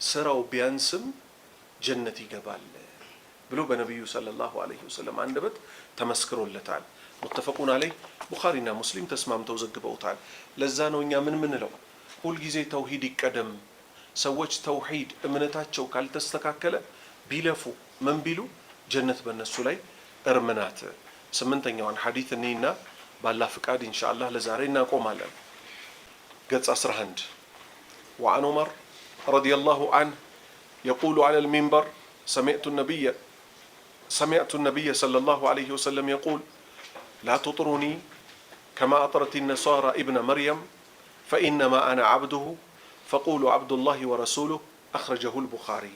ስራው ቢያንስም ጀነት ይገባል ብሎ በነቢዩ ሰለላሁ ዐለይሂ ወሰለም አንደበት ተመስክሮለታል። ሙተፈቁን ዐለይህ ቡኻሪና ሙስሊም ተስማምተው ዘግበውታል። ለዛ ነው እኛ ምን ምንለው ሁልጊዜ ተውሂድ ይቀደም። ሰዎች ተውሂድ እምነታቸው ካልተስተካከለ ቢለፉ ምን ቢሉ ጀነት በእነሱ ላይ እርምናት። ስምንተኛዋን ሐዲት እኔና ባላህ ፍቃድ ኢንሻአላህ ለዛሬ እናቆማለን። ገጽ 11 وعن عمر رضي الله عنه يقول على المنبر سمعت النبي صلى الله عليه وسلم يقول لا تطروني كما أطرت النصارى ابن مريم فإنما أنا عبده فقولوا عبد الله ورسوله أخرجه البخاري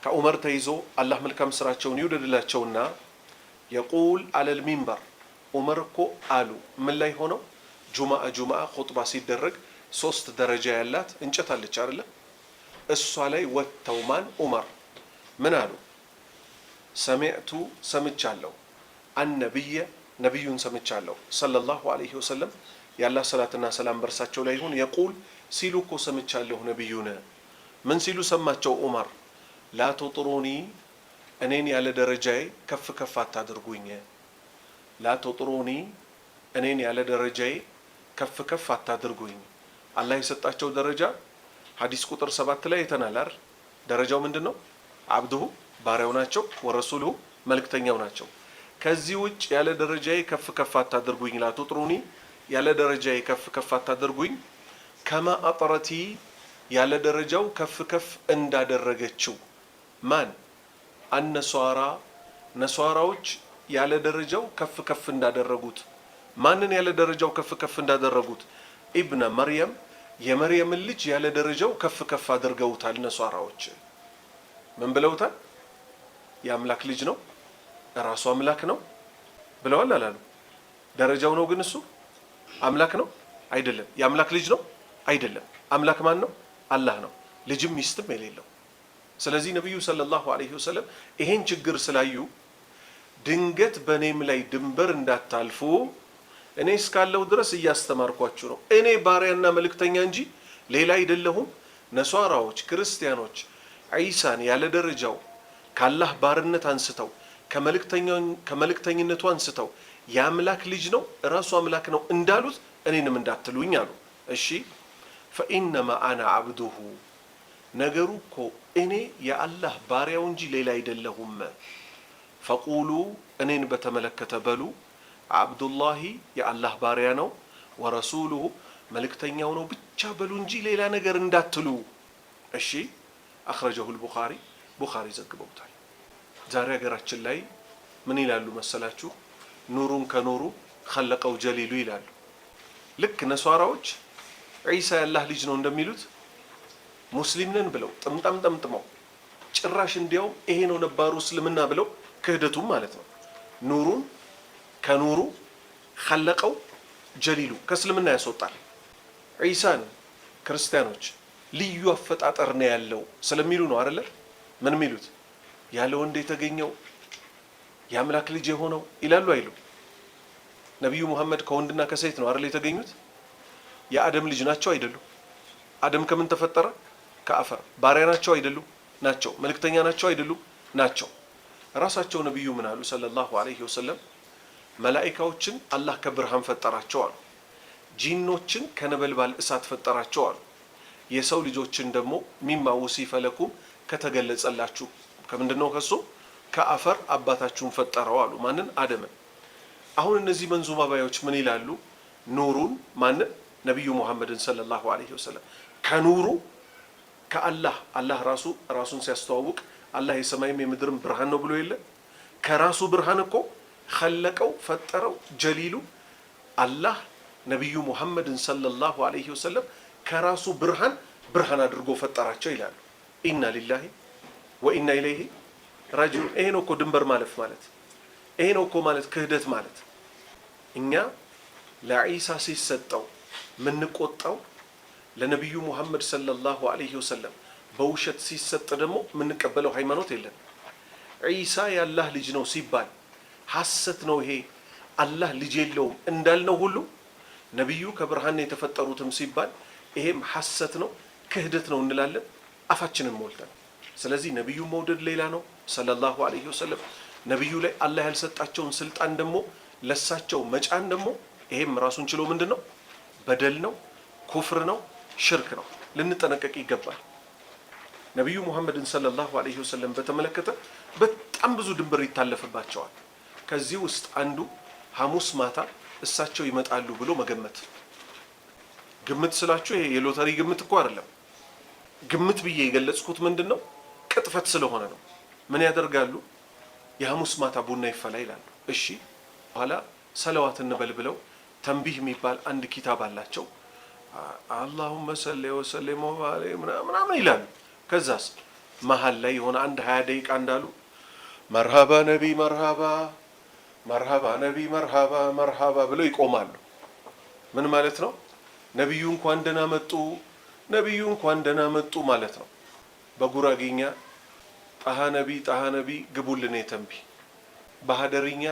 كعمر تيزو الله ملكم سراتشون يودد الله تشونا يقول على المنبر عمر كو قالوا من لا هنا جمعة خطبة ሲደረግ 3 ደረጃ ያላት እንጨት አለች አይደለ? እሷ ላይ ወጥተው ማን ዑመር ምን አሉ? ሰሚዕቱ ሰምቻለሁ፣ አነብየ ነብዩን ሰምቻለሁ ሰለላሁ ዐለይሂ ወሰለም ያላህ ሰላትና ሰላም በርሳቸው ላይ ይሁን የቁል ሲሉ እኮ ሰምቻለሁ ነብዩን። ምን ሲሉ ሰማቸው ዑመር? ላ ተጥሩኒ እኔን ያለ ደረጃዬ ከፍ ከፍ አታድርጉኝ። ላ ተጥሩኒ እኔን ያለ ደረጃዬ ከፍ ከፍ አታድርጉኝ። አላህ የሰጣቸው ደረጃ ሐዲስ ቁጥር 7 ላይ የተናላር ደረጃው ምንድነው? አብዱሁ ባሪያው ናቸው፣ ወረሱሉሁ መልእክተኛው ናቸው። ከዚህ ውጭ ያለ ደረጃዬ ከፍ ከፍ አታድርጉኝ። ላ ተጥሩኒ ያለ ደረጃዬ ከፍ ከፍ አታድርጉኝ። ከማ አጥረቲ ያለ ደረጃው ከፍ ከፍ እንዳደረገችው ማን? አነሷራ ነሷራዎች ያለ ደረጃው ከፍ ከፍ እንዳደረጉት ማንን ያለ ደረጃው ከፍ ከፍ እንዳደረጉት? ኢብነ መርየም የመርየምን ልጅ ያለ ደረጃው ከፍ ከፍ አድርገውታል ነሷራዎች። ምን ብለውታል? የአምላክ ልጅ ነው፣ ራሱ አምላክ ነው ብለዋል አላሉ? ደረጃው ነው ግን እሱ አምላክ ነው አይደለም። የአምላክ ልጅ ነው አይደለም። አምላክ ማን ነው? አላህ ነው፣ ልጅም ሚስትም የሌለው። ስለዚህ ነብዩ ሰለላሁ ዐለይሂ ወሰለም ይሄን ችግር ስላዩ ድንገት በኔም ላይ ድንበር እንዳታልፉ እኔ እስካለሁ ድረስ እያስተማርኳችሁ ነው። እኔ ባሪያና መልእክተኛ እንጂ ሌላ አይደለሁም። ነሷራዎች ክርስቲያኖች ዒሳን ያለ ደረጃው ካላህ ባርነት አንስተው ከመልእክተኝነቱ አንስተው የአምላክ ልጅ ነው ራሱ አምላክ ነው እንዳሉት እኔንም እንዳትሉኝ አሉ። እሺ ፈኢነማ አና አብዱሁ ነገሩ እኮ እኔ የአላህ ባሪያው እንጂ ሌላ አይደለሁም። ፈቁሉ እኔን በተመለከተ በሉ አብዱላሂ የአላህ ባሪያ ነው፣ ወረሱሉሁ መልእክተኛው ነው ብቻ በሉ እንጂ ሌላ ነገር እንዳትሉ። እሺ አኽረጀሁል ቡኻሪ ቡኻሪ ዘግበውታል። ዛሬ ሀገራችን ላይ ምን ይላሉ መሰላችሁ? ኑሩን ከኑሩ ኸለቀው ጀሊሉ ይላሉ። ልክ ነሷራዎች ዒሳ የአላህ ልጅ ነው እንደሚሉት ሙስሊም ነን ብለው ጥምጣም ጠምጥመው ጭራሽ እንዲያውም ይሄ ነው ነባሩ እስልምና ብለው ክህደቱም ማለት ነው። ኑሩን ከኑሩ ኸለቀው ጀሊሉ ከእስልምና ያስወጣል። ዒሳን ክርስቲያኖች ልዩ አፈጣጠር ነው ያለው ስለሚሉ ነው አይደለ? ምን የሚሉት? ያለ ወንድ የተገኘው የአምላክ ልጅ የሆነው ይላሉ አይሉ? ነቢዩ ሙሐመድ ከወንድና ከሴት ነው አይደል የተገኙት? የአደም ልጅ ናቸው አይደሉ? አደም ከምን ተፈጠረ? ከአፈር። ባሪያ ናቸው አይደሉ? ናቸው። መልእክተኛ ናቸው አይደሉ? ናቸው። ራሳቸው ነቢዩ ምን አሉ ሰለላሁ ዐለይሂ ወሰለም? መላኢካዎችን አላህ ከብርሃን ፈጠራቸው አሉ። ጂኖችን ከነበልባል እሳት ፈጠራቸው አሉ። የሰው ልጆችን ደግሞ ሚማ ወሲፈ ለኩም ከተገለጸላችሁ ከምንድነው? ከሱ ከአፈር አባታችሁን ፈጠረው አሉ። ማንን? አደምን። አሁን እነዚህ መንዙማ ባዮች ምን ይላሉ? ኑሩን ማንን? ነቢዩ ሙሐመድን ሰለላሁ ዐለይሂ ወሰለም ከኑሩ ከአላህ አላህ ራሱን ሲያስተዋውቅ አላህ የሰማይም የምድርም ብርሃን ነው ብሎ የለ? ከራሱ ብርሃን እኮ ኸለቀው ፈጠረው ጀሊሉ አላህ ነቢዩ ሙሐመድን ሰለላሁ ዐለይሂ ወሰለም ከራሱ ብርሃን አድርጎ ፈጠራቸው ይላሉ። ኢና ሊላሂ ወኢና ኢለይሂ ራጂዑን። ይሄ ነው እኮ ድንበር ማለፍ ማለት። ይሄ ነው እኮ ማለት ክህደት ማለት። እኛ ለዒሳ ሲሰጠው ምንቆጣው ለነቢዩ ሙሐመድ ሰለላሁ ዐለይሂ ወሰለም በውሸት ሲሰጥ ደግሞ ምንቀበለው ሃይማኖት የለን። ዒሳ የአላህ ልጅ ነው ሲባል ሐሰት ነው ይሄ አላህ ልጅ የለውም እንዳልነው ሁሉ ነብዩ ከብርሃን የተፈጠሩትም ሲባል ይሄም ሐሰት ነው ክህደት ነው እንላለን አፋችንን ሞልተን። ስለዚህ ነብዩ መውደድ ሌላ ነው ሰለላሁ ዐለይሂ ወሰለም። ነብዩ ላይ አላህ ያልሰጣቸውን ስልጣን ደግሞ ለሳቸው መጫን ደግሞ ይሄም ራሱን ችሎ ምንድነው በደል ነው ኩፍር ነው ሽርክ ነው። ልንጠነቀቅ ይገባል። ነብዩ ሙሐመድን ሰለላሁ ዐለይሂ ወሰለም በተመለከተ በጣም ብዙ ድንበር ይታለፍባቸዋል። ከዚህ ውስጥ አንዱ ሐሙስ ማታ እሳቸው ይመጣሉ ብሎ መገመት። ግምት ስላችሁ ይሄ የሎተሪ ግምት እኮ አይደለም። ግምት ብዬ የገለጽኩት ምንድነው ቅጥፈት ስለሆነ ነው። ምን ያደርጋሉ? የሐሙስ ማታ ቡና ይፈላ ይላሉ። እሺ በኋላ ሰለዋት እንበል ብለው ተንቢህ የሚባል አንድ ኪታብ አላቸው። አላሁመ ሰሊ ወሰለም ዐለይሂ ምናምን ይላሉ። ከዛስ መሃል ላይ የሆነ አንድ 20 ደቂቃ እንዳሉ መርሃባ ነቢ መርሃባ መርሃባ ነቢ መርሃባ መርሃባ ብለው ይቆማሉ። ምን ማለት ነው? ነብዩ እንኳን ደህና መጡ፣ ነብዩ እንኳን ደህና መጡ ማለት ነው። በጉራጌኛ ጣሃ ነቢ ግቡልን የተንቢ፣ በሀደርኛ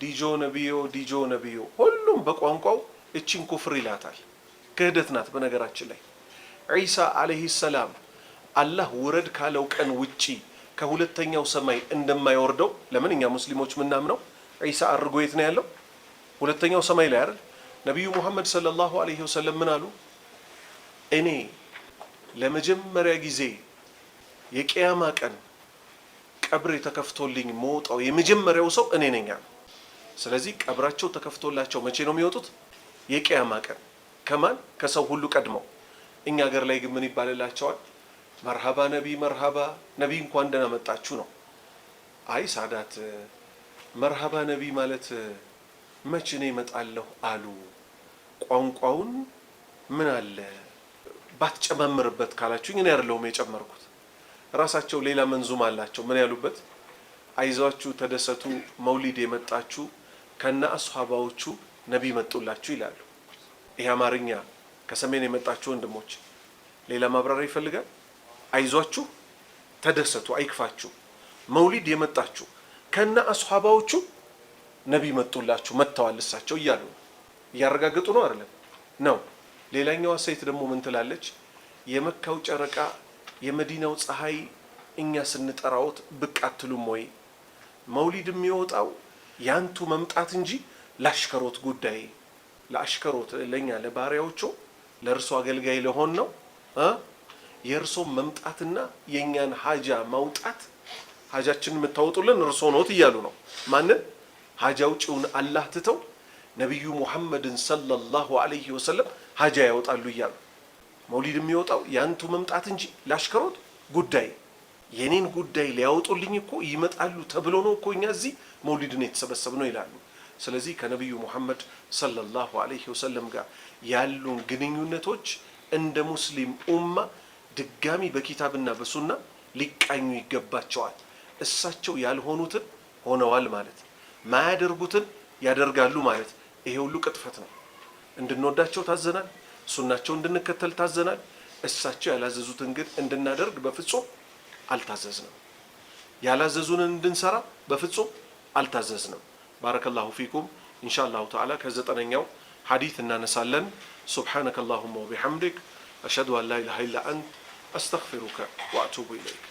ዲጆ ነቢዮ ዲጆ ነቢዮ። ሁሉም በቋንቋው እቺን ኩፍር ይላታል። ክህደት ናት። በነገራችን ላይ ዒሳ አለይሂ ሰላም አላህ ውረድ ካለው ቀን ውጪ ከሁለተኛው ሰማይ እንደማይወርደው ለምን እኛ ሙስሊሞች ምናምነው ዒሳ አርጎ የት ነው ያለው? ሁለተኛው ሰማይ ላይ አይደል? ነብዩ ሙሐመድ ሰለላሁ ዐለይሂ ወሰለም ምን አሉ? እኔ ለመጀመሪያ ጊዜ የቂያማ ቀን ቀብር ተከፍቶልኝ መውጣው የመጀመሪያው ሰው እኔ ነኝ አሉ። ስለዚህ ቀብራቸው ተከፍቶላቸው መቼ ነው የሚወጡት? የቂያማ ቀን። ከማን? ከሰው ሁሉ ቀድመው። እኛ ሀገር ላይ ግን ምን ይባልላቸዋል? መርሃባ ነቢ መርሃባ ነቢ እንኳን ደህና መጣችሁ ነው። አይ ሳዳት መርሃባ ነቢ ማለት መቼ ነው እመጣለሁ አሉ። ቋንቋውን ምን አለ ባትጨማምርበት ካላችሁኝ እኔ አይደለሁም የጨመርኩት። ራሳቸው ሌላ መንዙም አላቸው። ምን ያሉበት? አይዟችሁ ተደሰቱ መውሊድ የመጣችሁ ከነ አስሐባዎቹ ነቢ መጡላችሁ ይላሉ። ይሄ አማርኛ ከሰሜን የመጣችሁ ወንድሞች ሌላ ማብራሪያ ይፈልጋል? አይዟችሁ ተደሰቱ አይክፋችሁ መውሊድ የመጣችሁ ከነ አስሐባዎቹ ነቢ መጡላችሁ መጥተዋል እሳቸው እያሉ እያረጋግጡ ነው አይደለም ነው። ሌላኛዋ ሴት ደግሞ ምን ትላለች? የመካው ጨረቃ የመዲናው ፀሐይ እኛ ስንጠራውት ብቅ አትሉም ወይ? መውሊድ የሚወጣው ያንቱ መምጣት እንጂ ለአሽከሮት ጉዳይ ለአሽከሮት ለኛ ለባሪያዎቹ ለእርሱ አገልጋይ ለሆን ነው የእርሶ መምጣትና የኛን ሀጃ ማውጣት ሀጃችንን የምታወጡልን እርሶ ነዎት እያሉ ነው። ማንን? ሀጃው ጭውን አላህ ትተው ነብዩ ሙሐመድን ሰለላሁ ዐለይሂ ወሰለም ሀጃ ያወጣሉ እያሉ። መውሊድ የሚወጣው ያንቱ መምጣት እንጂ ለአሽከሮት ጉዳይ የኔን ጉዳይ ሊያወጡልኝ እኮ ይመጣሉ ተብሎ ነው እኮ እኛ እዚህ መውሊድን የተሰበሰብነው ይላሉ። ስለዚህ ከነብዩ ሙሐመድ ሰለላሁ ዐለይሂ ወሰለም ጋር ያሉን ግንኙነቶች እንደ ሙስሊም ኡማ ድጋሚ በኪታብና በሱና ሊቃኙ ይገባቸዋል። እሳቸው ያልሆኑትን ሆነዋል ማለት ማያደርጉትን ያደርጋሉ ማለት ይሄ ሁሉ ቅጥፈት ነው። እንድንወዳቸው ታዘናል፣ ሱናቸው እንድንከተል ታዘናል። እሳቸው ያላዘዙትን ግን እንድናደርግ በፍጹም አልታዘዝንም። ያላዘዙንን እንድንሰራ በፍጹም አልታዘዝንም። ባረከላሁ ፊኩም። ኢንሻአላሁ ተዓላ ከዘጠነኛው ሐዲስ እናነሳለን። ሱብሃነከ አላሁመ ወቢሐምዲክ አሽሀዱ አን ላ ኢላሃ ኢላ አንተ አስተግፊሩከ ወአቱቡ ኢለይክ።